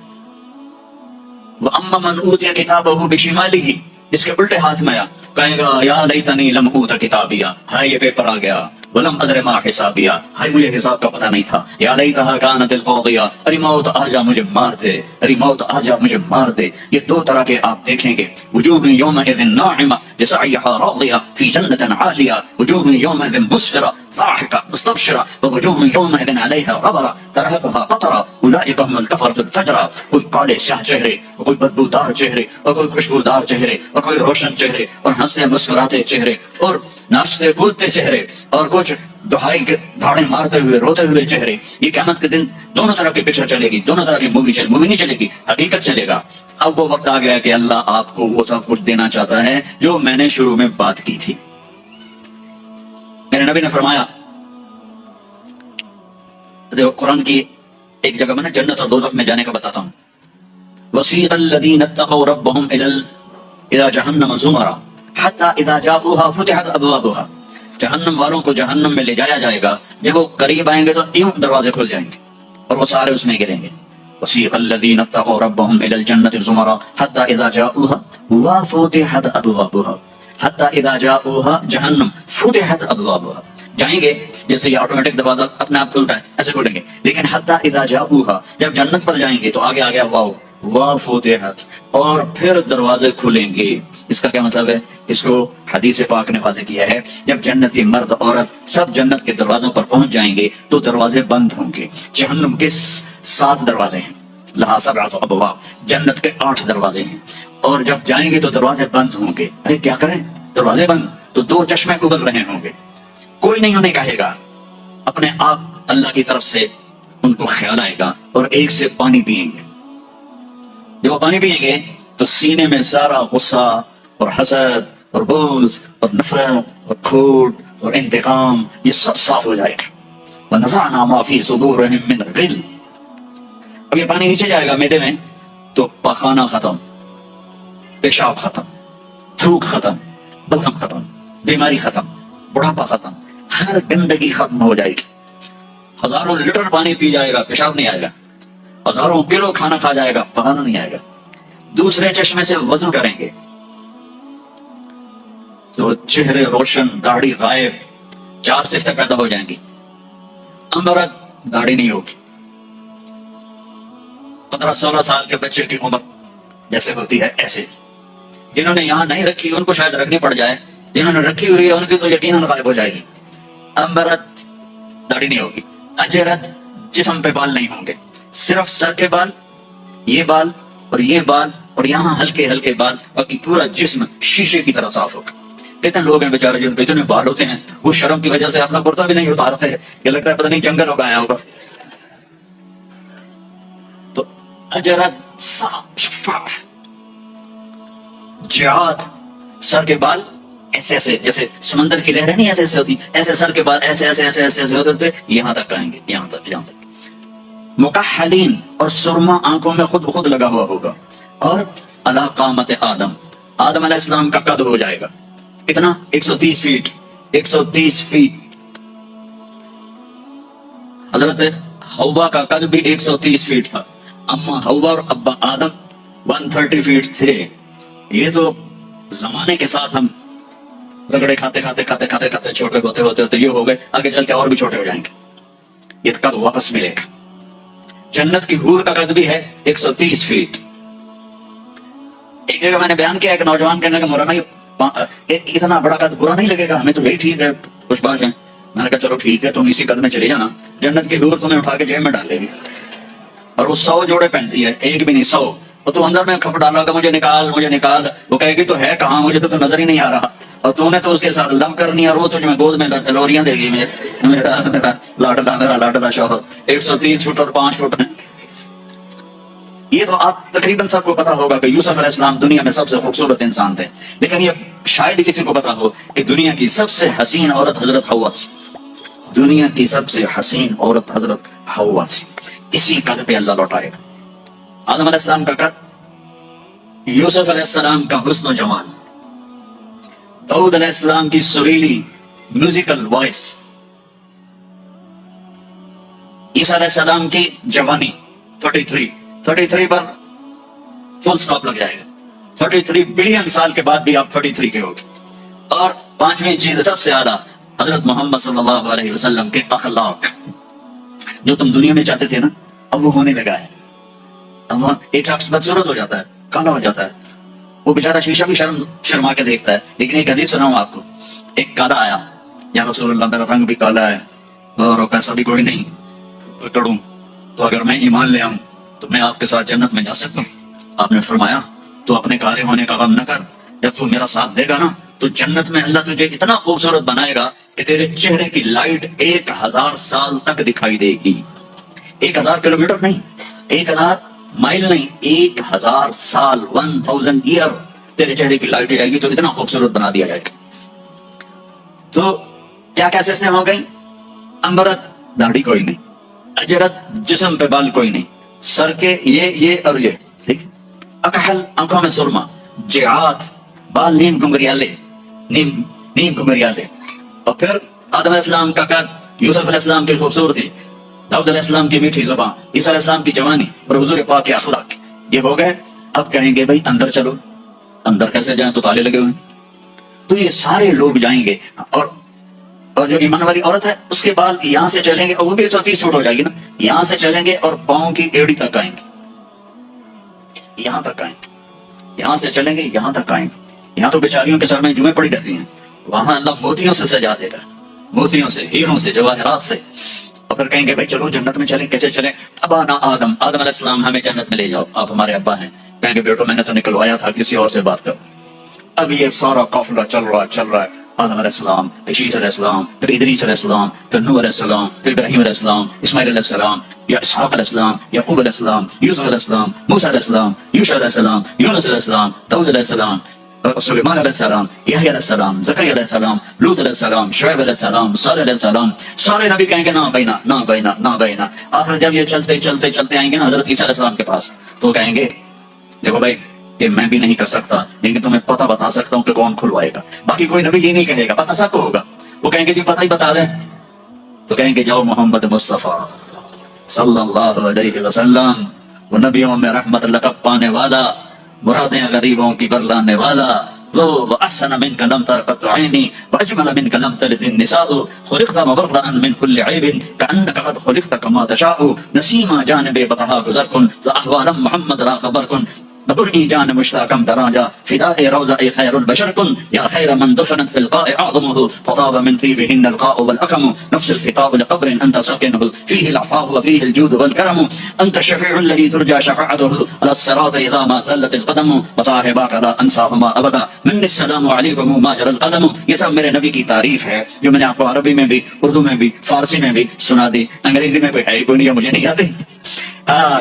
وَأَمَّا مَنْ أُوتِيَ كِتَابَهُ بِشِمَالِهِ، جس کے الٹے ہاتھ میں آیا کہے گا یا لیتنی لم اوت کتابیہ، ہائے یہ پیپر آ گیا. ولم ادر ما حسابیہ، ہائے مجھے حساب کا پتہ نہیں تھا. یا لیتہا کانت القاضیہ، ارے موت آ جا مجھے مار دے، ارے موت آ جا مجھے مار دے. یہ دو طرح کے آپ دیکھیں گے. وجوہ یومئذ ناعمہ لسعیہا راضیہ فی جنت عالیہ، وجوہ یومئذ مسفرہ ضاحکہ مستبشرہ، ووجوہ یومئذ علیہا غبرہ ترہقہا قطرہ اولئک هم الکفرۃ الفجرہ. کوئی کالے سیاہ چہرے، اور کوئی بدبودار چہرے، اور کوئی خوشبودار چہرے، اور کوئی روشن چہرے، اور ہنستے مسکراتے چہرے، اور ناچتے کودتے چہرے، اور کچھ دہائی کے دھاڑے مارتے ہوئے روتے ہوئے چہرے. یہ قیامت کے دن دونوں طرح کی پکچر چلے گی، دونوں طرح کی مووی نہیں چلے گی، حقیقت چلے گا. اب وہ وقت آ گیا کہ اللہ آپ کو وہ سب کچھ دینا چاہتا ہے جو میں نے شروع میں بات کی تھی. میرے نبی نے فرمایا، دیکھو قرآن کی ایک جگہ میں نے جنت اور دوزخ میں جانے کا بتاتا ہوں. وَسِيقَ الَّذِينَ اتَّقَوْا رَبَّهُمْ إِلَى جَهَنَّمَ زُمَرًا حَتَّى إِذَا جَاءُوهَا فُتِحَتْ أَبْوَابُهَا. جہنم والوں کو جہنم میں لے جایا جائے گا، جب وہ قریب آئیں گے تو یوں دروازے کھل جائیں گے اور وہ سارے اس میں گریں گے. وَسِيقَ الَّذِينَ اتَّقَوْا رَبَّهُمْ إِلَى الْجَنَّةِ زُمَرًا حَتَّى إِذَا جَاءُوهَا وَفُتِحَتْ أَبْوَابُهَا. حَتَّى إِذَا جَاءُوهَا جہنم فُتِحَتْ أَبْوَابُهَا. جائیں گے جیسے یہ آٹومیٹک دروازہ اپنے آپ کھلتا ہے ایسے کھولیں گے. لیکن حتی اذا جاؤها، جب جنت پر جائیں گے تو آگے آ گیا واو وفتحت، اور پھر دروازے کھلیں گے. اس کا کیا مطلب ہے؟ اس کو حدیث پاک نے واضح کیا ہے. جب جنتی مرد عورت سب جنت کے دروازوں پر پہنچ جائیں گے تو دروازے بند ہوں گے. جہنم کے 7 دروازے ہیں، لہا 7 ابواب، جنت کے 8 دروازے ہیں. اور جب جائیں گے تو دروازے بند ہوں گے. ارے کیا کریں، دروازے بند تو 2 چشمے ابل رہے ہوں گے. کوئی نہیں انہیں کہے گا، اپنے آپ اللہ کی طرف سے ان کو خیال آئے گا اور ایک سے پانی پئیں گے. جب وہ پانی پئیں گے تو سینے میں سارا غصہ اور حسد اور بغض اور نفرت اور کھوٹ اور انتقام یہ سب صاف ہو جائے گا. وَنَزَعْنَا مَا فِي صُدُورِهِم مِّنْ غِلٍّ. اب یہ پانی نیچے جائے گا معدے میں تو پخانہ ختم, پیشاب ختم, تھوک ختم, بلغم ختم, بیماری ختم, بڑھاپا ختم, ہر گندگی ختم ہو جائے گی. ہزاروں لیٹر پانی پی جائے گا, پیشاب نہیں آئے گا. ہزاروں کلو کھانا کھا جائے گا, پکانا نہیں آئے گا. دوسرے چشمے سے وضو کریں گے تو چہرے روشن, داڑھی غائب, 4 صفتیں پیدا ہو جائیں گی. امرت, داڑھی نہیں ہوگی. 15-16 سال کے بچے کی عمر جیسے ہوتی ہے ایسے. جنہوں نے یہاں نہیں رکھی ان کو شاید رکھنی پڑ جائے, جنہوں نے رکھی ہوئی ہے ان کی تو یقیناً غائب ہو جائے گی. امرت, داڑھی نہیں ہوگی. اجرت, جسم پہ بال نہیں ہوں گے, صرف سر کے بال, یہ بال اور یہ بال اور یہاں ہلکے ہلکے بال, باقی پورا جسم شیشے کی طرح صاف ہوگا. کتنے لوگ ہیں بیچارے جن کے اتنے بال ہوتے ہیں وہ شرم کی وجہ سے اپنا کرتا بھی نہیں اتارتے, یہ لگتا ہے پتہ نہیں جنگل ہوگا آیا ہوگا. تو اجرت صاف شفاف. جہاد, سر کے بال ایسے ایسے جیسے سمندر کی لہریں نہیں ایسے ایسے ہوتی, ایسے سر کے بال ایسے ایسے ایسے ایسے ایسے ہوتے یہاں تک آئیں گے, یہاں تک, یہاں تک. مکحلین, اور سرما آنکھوں میں خود بخود لگا ہوا ہوگا. اور علی قامت آدم, آدم علیہ السلام کا قد ہو جائے گا کتنا, 130 فیٹ. 130 فیٹ. حضرت حوا کا قد بھی 130 فیٹ تھا. اما حوا اور ابا آدم 130 فیٹ تھے. یہ تو زمانے کے ساتھ ہم رگڑے کھاتے کھاتے کھاتے کھاتے کھاتے چھوٹے ہوتے ہوتے ہوتے یہ ہو گئے, آگے چل کے اور بھی چھوٹے ہو جائیں گے. یہ قد واپس ملے گا. جنت کی حور کا قد بھی ہے 130 فیٹ. ایک جگہ میں نے بیان کیا, ایک نوجوان کہنے کا مولانا اتنا بڑا قد برا نہیں لگے گا, ہمیں تو یہی ٹھیک ہے, خوش باش ہیں. میں نے کہا چلو ٹھیک ہے, تم اسی قد میں چلے جانا, جنت کی حور تمہیں اٹھا کے جیب میں ڈال دے گی. اور وہ 100 جوڑے پہنتی ہے, ایک بھی نہیں 100. اور تو اندر میں کھپ ڈالا کہ مجھے نکال مجھے نکال, وہ کہے گی تو ہے کہاں, مجھے تو نظر ہی نہیں آ رہا. اور تو نے تو اس کے ساتھ لو کرنی ہے, اور وہ تجھے میں گود میں سلوریاں دے گی. میرا لاڈلا شوہر 130 فٹ اور 5 فٹ ہے. یہ تو آپ تقریباً سب کو پتا ہوگا کہ یوسف علیہ السلام دنیا میں سب سے خوبصورت انسان تھے, لیکن یہ شاید کسی کو پتا ہو کہ دنیا کی سب سے حسین عورت حضرت حوا تھی. دنیا کی سب سے حسین عورت حضرت حوا تھی. اسی قد پہ اللہ لوٹائے گا. آدم علیہ السلام کا قد, یوسف علیہ السلام کا حسن و جمال, داؤد علیہ السلام کی سریلی میوزیکل وائس, عیسیٰ علیہ السلام کی جوانی 33 پر فل سٹاپ لگ جائے گا. 33 بلین سال کے بعد بھی آپ 33 کے ہوگے. اور 5ویں چیز سب سے زیادہ, حضرت محمد صلی اللہ علیہ وسلم کے اخلاق. جو تم دنیا میں چاہتے تھے نا, اب وہ ہونے لگا ہے. اب وہ ایک شخص بدصورت ہو جاتا ہے, کالا ہو جاتا ہے, وہ بیچارہ شیشہ بھی شرما کے دیکھتا ہے. لیکن ایک حدیث سناؤں آپ کو. ایک کالا آیا, یا رسول اللہ میرا رنگ بھی کالا ہے اور پیسہ بھی کوئی نہیں, پکڑوں تو اگر میں ایمان لے آؤں تو میں آپ کے ساتھ جنت میں جا سکتا ہوں. آپ نے فرمایا تو اپنے کالے ہونے کا غم نہ کر, جب تو میرا ساتھ دے گا نا تو جنت میں اللہ تجھے اتنا خوبصورت بنائے گا کہ تیرے چہرے کی لائٹ 1000 سال تک دکھائی دے گی. 1000 کلومیٹر نہیں, 1000 مائل نہیں, 1000 سال, 1000 ایئر تیرے چہرے کی لائٹ جائے گی تو اتنا خوبصورت بنا دیا جائے گا. تو کیا کیسے ہو گئی؟ امرت, داڑھی کوئی نہیں. اجرت, جسم پہ بال کوئی نہیں. سر کے یہ اور یہ ٹھیک. اکحل, آنکھوں میں سرما. جہاد, بال نیم گنگریالے, نیم گنگریالے. اور پھر آدم علیہ السلام کا قد, یوسف علیہ السلام کی خوبصورتی, داؤد علیہ السلام کی میٹھی زبان, عیسیٰ علیہ السلام کی جوانی اور حضور پاک کے اخلاق. یہ ہو گئے. اب کہیں گے بھائی اندر چلو. اندر کیسے جائیں, تو تالے لگے ہوئے. تو یہ سارے لوگ جائیں گے. اور جو ایمان والی عورت ہے اس کے بال یہاں سے چلیں گے, اور وہ بھی 130 فٹ ہو جائے گی نا, یہاں سے چلیں گے اور پاؤں کی ایڑی تک آئیں گے. یہاں تک آئیں گے, یہاں سے چلیں گے, یہاں تک آئیں گے. یہاں تو بیچاریوں کے سر میں جوئیں پڑی رہتی ہیں, وہاں اللہ موتیوں سے سجا دے گا, موتیوں سے, ہیروں سے, جواہرات سے. اور پھر کہیں گے بھائی چلو جنت میں چلیں. کیسے چلیں؟ ابانا آدم علیہ السلام ہمیں جنت میں لے جاؤ, آپ ہمارے ابا ہیں. کہیں گے بیٹو میں نے تو نکلوایا تھا, کسی اور سے بات کرو. اب یہ سارا قافلہ چل رہا ہے. آدم علیہ السلام, پھر شیس علیہ السلام, پھر ادریس علیہ السلام, پھر نوح علیہ السلام, پھر ابراہیم علیہ السلام, اسماعیل علیہ السلام, یا اسحاق علیہ السلام, یعقوب علیہ السلام, یوسف علیہ السلام, موسیٰ علیہ السلام, یوشع علیہ السلام, یونس علیہ السلام, داؤد علیہ السلام. سلیمان علیہ السلام، یحییٰ علیہ السلام، زکریا علیہ السلام، لوط علیہ السلام، شعیب علیہ السلام، صالح علیہ السلام، سارے نبی کہیں گے نا بینا نا بینا نا بینا. آخر جب یہ چلتے چلتے چلتے آئیں گے نا حضرت عیسیٰ علیہ السلام کے پاس، تو کہیں گے دیکھو بھائی یہ میں بھی نہیں کر سکتا لیکن تمہیں پتہ بتا سکتا ہوں کہ کون کھلوائے گا. باقی کوئی نبی یہ نہیں کہے گا، پتہ سب کو ہوگا. وہ کہیں گے جی پتہ ہی بتا دیں، تو کہیں گے جاؤ محمد مصطفیٰ صلی اللہ علیہ وسلم، وہ نبیوں میں رحمت لقب پانے والا، مرادیں غریبوں کی برلانے والا، وہ احسن منك لم تر قط عيني واجمل منك لم تلد النساء خلقت مبرأ من كل عيب كأنك قد خلقت كما تشاء نسيما جانب بطها گزر کن ز احوال محمد را خبر کن نبرئي جان مشتاقم دراجا فداء روضاء خير البشر كن يا خير من دفنت في القاء أعظمه فطاب من طيبهن القاء والأكم نفس الخطاب لقبر أنت ساكنه فيه العفاء وفيه الجود والكرم أنت الشفيع الذي ترجى شفاعته على الصراط إذا ما زلت القدم وصاحباك لا أنساهما أبدا من السلام عليكم ما جرى القلم. یہ سب میرے نبی کی تعریف ہے جو میں نے آپ کو عربی میں بھی، اردو میں بھی، فارسی میں بھی سنا دی. انگریزی میں کوئی ہے کوئی نہیں، مجھے نہیں آتی.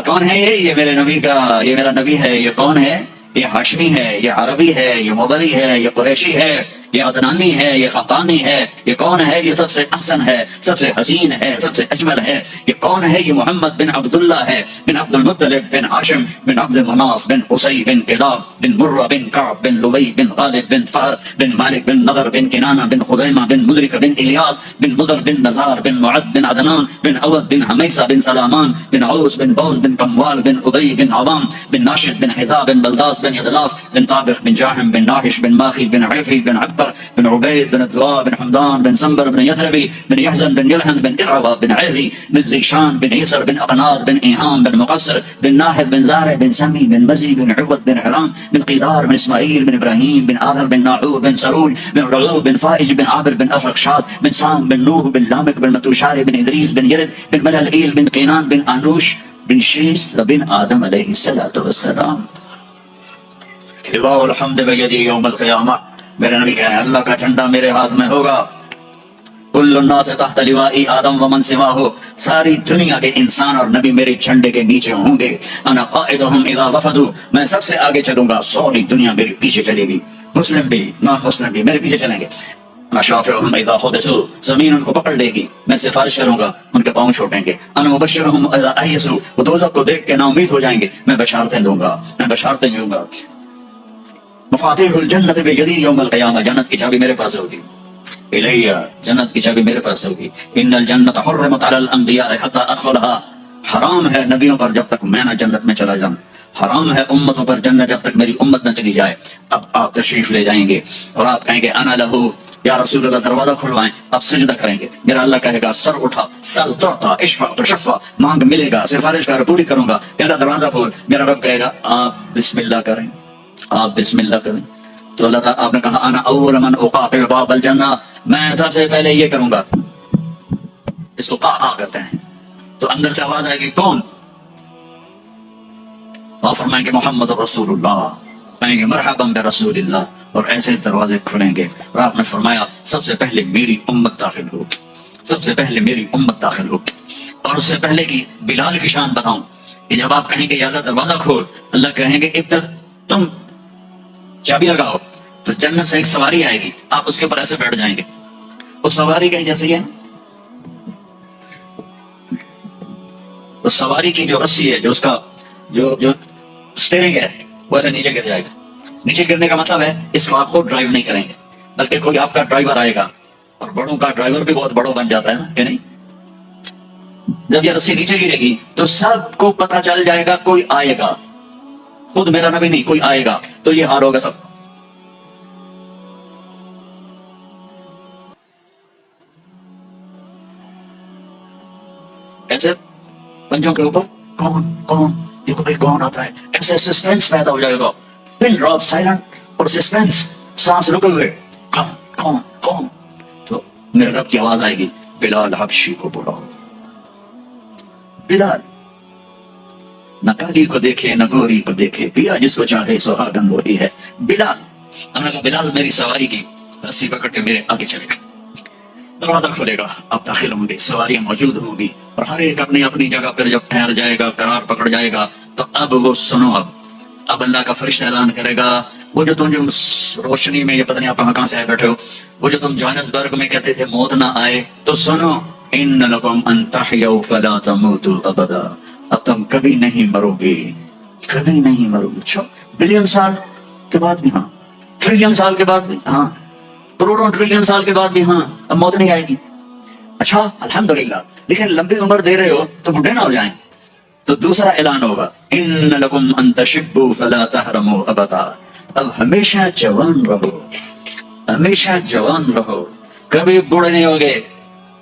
کون ہے یہ میرے نبی کا، یہ میرا نبی ہے. یہ کون ہے؟ یہ ہاشمی ہے، یہ عربی ہے، یہ مغلی ہے، یہ قریشی ہے، یہ عدنانی ہے، یہ قحطانی ہے. یہ کون ہے؟ یہ سب سے احسن ہے، سب سے حسین ہے، سب سے اجمل ہے. یہ کون ہے؟ یہ محمد بن عبداللہ ہے، بن عبد المطلب بن ہاشم بن عبد مناف بن قصی بن کلاب بن مرہ بن کعب بن لبی بن غالب بن فہر بن مالک بن نضر بن کنانہ بن خزیمہ بن مدرک بن الیاس بن مضر بن نزار بن معد بن عدنان بن عود بن حمیسہ بن سلامان بن عوس بن بوز بن کموال بن ابی بن عوام بن ناشد بن حزاب بن بلداس بن یدلاف بن طابخ بن جاحم بن ناحش بن ماخی بن عیفی بن عبر بن عبید بن دعاء بن حمدان بن سنبر بن یثربی بن یحزن بن یلحن بن ارعوى بن عیذی بن زیشان بن عیسر بن اقناد بن ایحام بن مقصر بن ناحد بن زارع بن سمی بن مزی بن عبد بن حرام بن قیدار بن اسماعیل بن ابراہیم بن آذر بن ناعور بن سرول بن رعوب بن فائج بن عابر بن افرقشاد بن سام بن نوح بن لامک بن متوشار بن ادریس بن یرد بن ملالئیل بن قینان بن آنوش بن شیس بن آدم علیہ السلام. لواء الحمد بیدی یوم القیامہ. میرے نبی کہہ رہے ہیں اللہ کا جھنڈا میرے ہاتھ میں ہوگا. کل الناس تحت لوائی آدم ومن سواہ، ساری دنیا کے انسان اور نبی میرے جھنڈے کے نیچے ہوں گے. انا قائدہم اذا وفدوا، میں سب سے آگے چلوں گا، ساری دنیا میرے پیچھے چلے گی. مسلم بھی نان مسلم بھی میرے پیچھے چلیں گے. انا شافعہم اذا حبسوا، زمین ان کو پکڑ لے گی، میں سفارش کروں گا، ان کے پاؤں چھوٹیں گے. انا مبشرہم اذا ایسوا، وہ دوزخ کو دیکھ کے نا امید ہو جائیں گے، میں بشارتیں دوں گا، میں بشارتیں دوں گا. مفاتیح الجنت بیدی یوم القیامہ، جنت کی چابی میرے پاس ہوگی. الیہ، جنت کی چابی میرے پاس ہوگی. ان الجنت حرمت علی الانبیاء حتی ادخلها، حرام ہے نبیوں پر جب تک میں نہ جنت میں چلا جاؤں، حرام ہے امتوں پر جنت جب تک میری امت نہ چلی جائے. اب آپ تشریف لے جائیں گے اور آپ کہیں گے انا لہو، یا رسول اللہ دروازہ کھلوائیں. آپ سجدہ کریں گے، میرا اللہ کہے گا سر اٹھا، سل توڑتا، اشفع تشفع، مانگ ملے گا، سفارش کر پوری کروں گا. میرا دروازہ کھول. میرا رب کہے گا آپ بسم اللہ کریں، آپ بسم اللہ کریں. تو اللہ تعالیٰ آپ نے کہا انا اول من اقاطع باب الجنہ، میں سب سے پہلے یہ کروں گا. اس کو قاقا کہتے ہیں. تو اندر سے آواز آئے گی کون؟ آپ فرمائیں گے محمد رسول اللہ، کہیں گے مرحبا برسول اللہ، اور ایسے دروازے کھلیں گے. اور آپ نے فرمایا سب سے پہلے میری امت داخل ہوگی، سب سے پہلے میری امت داخل ہوگی. اور اس سے پہلے کی بلال کی شان بتاؤں کہ جب آپ کہیں گے یا اللہ دروازہ کھول، اللہ کہیں گے ابتدا تم چابی لگاؤ، تو جنت سے ایک سواری آئے گی، آپ اس کے اوپر ایسے بیٹھ جائیں گے. اس سواری کا جیسے ہے، اس سواری کی جو رسی ہے، جو اس کا جو اسٹیئرنگ ہے، وہ ایسے نیچے گر جائے گا. نیچے گرنے کا مطلب ہے اس کو آپ خود ڈرائیو نہیں کریں گے، بلکہ کوئی آپ کا ڈرائیور آئے گا. اور بڑوں کا ڈرائیور بھی بہت بڑوں بن جاتا ہے نا کہ نہیں. جب یہ رسی نیچے گرے گی تو سب کو پتہ چل جائے گا کوئی آئے گا، خود میرا نبی نہیں، کوئی آئے گا. تو یہ حال ہوگا سب. ایسے پنجوں کے اوپر کون کون، دیکھو بھائی کون آتا ہے، ایسے سسپینس پیدا ہو جائے گا. پن ڈراپ سائلنٹ اور سسپینس، سانس رکے ہوئے، کون کون کون. تو میرے رب کی آواز آئے گی بلال حبشی کو بلاؤ. بلال نہ کالی کو دیکھے نہ گوری کو دیکھے، پیا جس کو چاہے سہاگن وہی ہے. بلال، ہم نے کہا بلال میری سواری کی رسی پکڑ کے میرے آگے چلے گا. دروازہ کھولے گا، آپ داخل ہوں گے، سواریاں موجود ہوں گی، اور ہر ایک اپنی اپنی جگہ پر جب ٹھہر جائے گا، قرار پکڑ جائے گا، تو اب وہ سنو. اب اللہ کا فرشتہ اعلان کرے گا وہ جو تم جو روشنی میں، یہ پتہ نہیں آپ کہاں سے آئے بیٹھے ہو، وہ جو تم جوہانسبرگ میں کہتے تھے موت نہ آئے، تو سنو، ان لکم ان تحیوا فلا تموتوا ابدا، اب تم کبھی نہیں مرو گے، کبھی نہیں مرو گے. بلین سال کے بعد بھی ہاں، ٹریلین سال کے بعد بھی ہاں، کروڑوں ٹریلین سال کے بعد بھی ہاں، اب موت نہیں آئے گی. اچھا الحمدللہ، لیکن لمبی عمر دے رہے ہو تو بڈھے نہ ہو جائیں. تو دوسرا اعلان ہوگا، ان لکم ان تشبوا فلا تحرموا ابدا، اب ہمیشہ جوان رہو، ہمیشہ جوان رہو، کبھی بوڑھے نہیں ہوگے.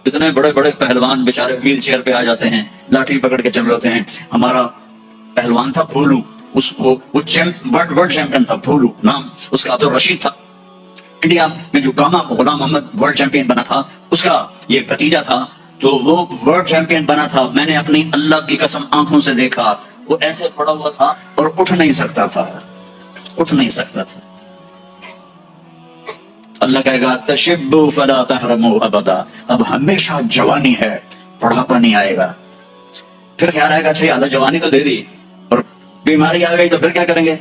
اتنے بڑے بڑے پہلوان بیچارے ویل چیئر پہ آ جاتے ہیں، لاٹھی پکڑ کے چل رہے ہیں. ہمارا پہلوان تھا بھولو، اس کو وہ ورلڈ چیمپئن تھا، بھولو نام اس کا عبد الرشید تھا. انڈیا میں جو گاما غلام محمد ورلڈ چیمپئن بنا تھا، اس کا یہ بھتیجا تھا، تو وہ ورلڈ چیمپئن بنا تھا. میں نے اپنی اللہ کی قسم آنکھوں سے دیکھا، وہ ایسے پڑا ہوا تھا اور اٹھ نہیں سکتا تھا، اٹھ نہیں سکتا تھا. اللہ کہے گا تشبوا فلا تحرموا ابدا، اب ہمیشہ جوانی ہے، بڑھاپا نہیں آئے گا. پھر کیا رہے گا؟ اچھا اللہ جوانی تو دے دی اور بیماری آ گئی تو پھر کیا کریں گے؟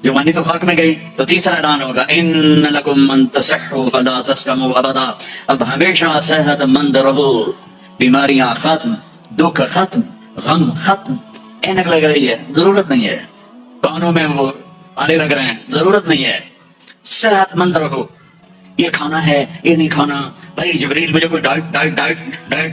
جوانی تو خاک میں گئی. تو تیسرا اعلان ہوگا، ان لکم من تصحوا فلا تسقموا ابدا، اب ہمیشہ صحت مند رہو، بیماریاں ختم، دکھ ختم، غم ختم. اینک لگ رہی ہے، ضرورت نہیں ہے. کانوں میں وہ آلے لگ رہے ہیں، ضرورت نہیں ہے. صحت مند رہو. یہ کھانا ہے، یہ نہیں کھانا. بھائی جبریل مجھے کوئی ڈائٹ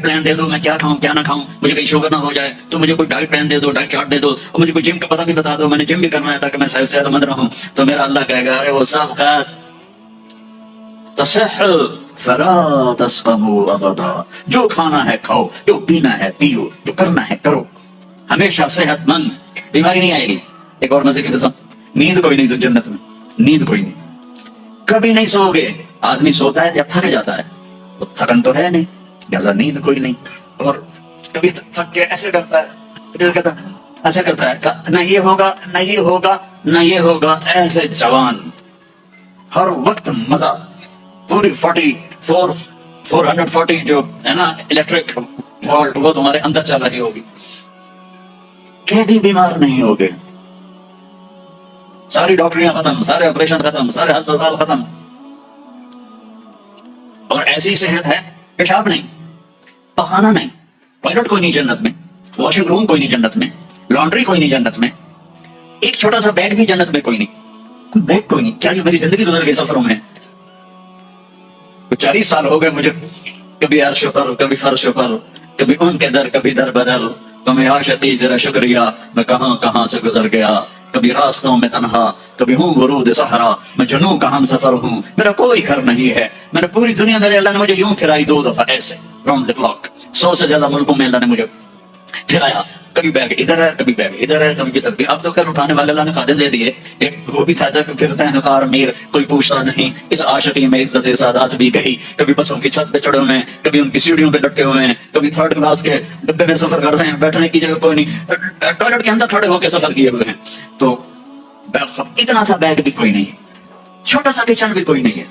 پلان دے دو، میں کیا کھاؤں کیا نہ کھاؤں، مجھے کہیں شوگر نہ ہو جائے تو مجھے کوئی ڈائٹ پلان دے دو، ڈائٹ چارٹ دے دو، اور مجھے کوئی جم کا پتہ بھی بتا دو، میں نے جم بھی کرنا ہے تاکہ میں صحت مند رہوں. تو میرا اللہ کہے گا ارے وہ سب خیر، تصحوا فلا تسقموا ابدا، جو کھانا ہے کھاؤ، جو پینا ہے پیو، جو کرنا ہے کرو، ہمیشہ صحت مند، بیماری نہیں آئے گی. ایک اور مزے کی بات، نیند کوئی نہیں تو جنت میں، نیند کوئی نہیں، کبھی نہیں سو گے. آدمی سوتا ہے جب تھک جاتا ہے، وہ تھکن تو ہے نہیں، لہذا نیند کوئی نہیں. اور کبھی تھک کے ایسے کرتا ہے، ایسا کرتا ہے، نہ یہ ہوگا نہ یہ ہوگا نہ یہ ہوگا. ایسے جوان، ہر وقت مزہ، پوری 440 جو ہے نا الیکٹرک وولٹ، وہ تمہارے اندر چل رہی ہوگی، کبھی بیمار نہیں ہوگے. ساری ڈاکٹریاں ختم، سارے آپریشن ختم، سارے ہسپتال ختم. اور ایسی صحت ہے، پیشاب نہیں، پخانہ نہیں، ٹوائلٹ کوئی نہیں جنت میں، واشنگ روم کوئی نہیں جنت میں، لانڈری کوئی نہیں جنت میں، ایک چھوٹا سا بیڈ بھی جنت میں کوئی نہیں، کوئی بیڈ کوئی نہیں. کیا جو میری زندگی گزر گئی سفروں میں، 40 سال ہو گئے مجھے، کبھی عرش پر کبھی فرش پر، کبھی ان کے در کبھی در بدل، تمہیں عاشقی تیرا شکریہ، میں کہاں کہاں سے گزر گیا. کبھی راستوں میں تنہا، کبھی ہوں ورود صحرا، میں جنوں کا ہم سفر ہوں، میرا کوئی گھر نہیں ہے. میں نے پوری دنیا میں اللہ نے مجھے یوں پھرائی 2 دفعہ ایسے راؤنڈ دی کلاک، 100 سے زیادہ ملکوں میں اللہ نے مجھے پھرایا. کبھی بیگ ادھر ہے، کبھی بیگ ادھر ہے، کبھی کس طرح. اب تو خیر اٹھانے والے اللہ نے خادم دے دیے. ایک وہ بھی تھا جب پھرتے ہیں خار میر، کوئی پوچھتا نہیں. اس عاشقی میں عزت سادات بھی گئی. کبھی بسوں کی چھت پہ چڑھے ہوئے ہیں، کبھی ان کی سیڑھیوں پہ لٹکے ہوئے ہیں، کبھی 3rd کلاس کے ڈبے میں سفر کر رہے ہیں، بیٹھنے کی جگہ کوئی نہیں، ٹوائلٹ کے اندر کھڑے ہو کے سفر کیے ہوئے ہیں. تو اتنا سا بیگ بھی کوئی نہیں ہے، چھوٹا سا کچن بھی کوئی نہیں ہے،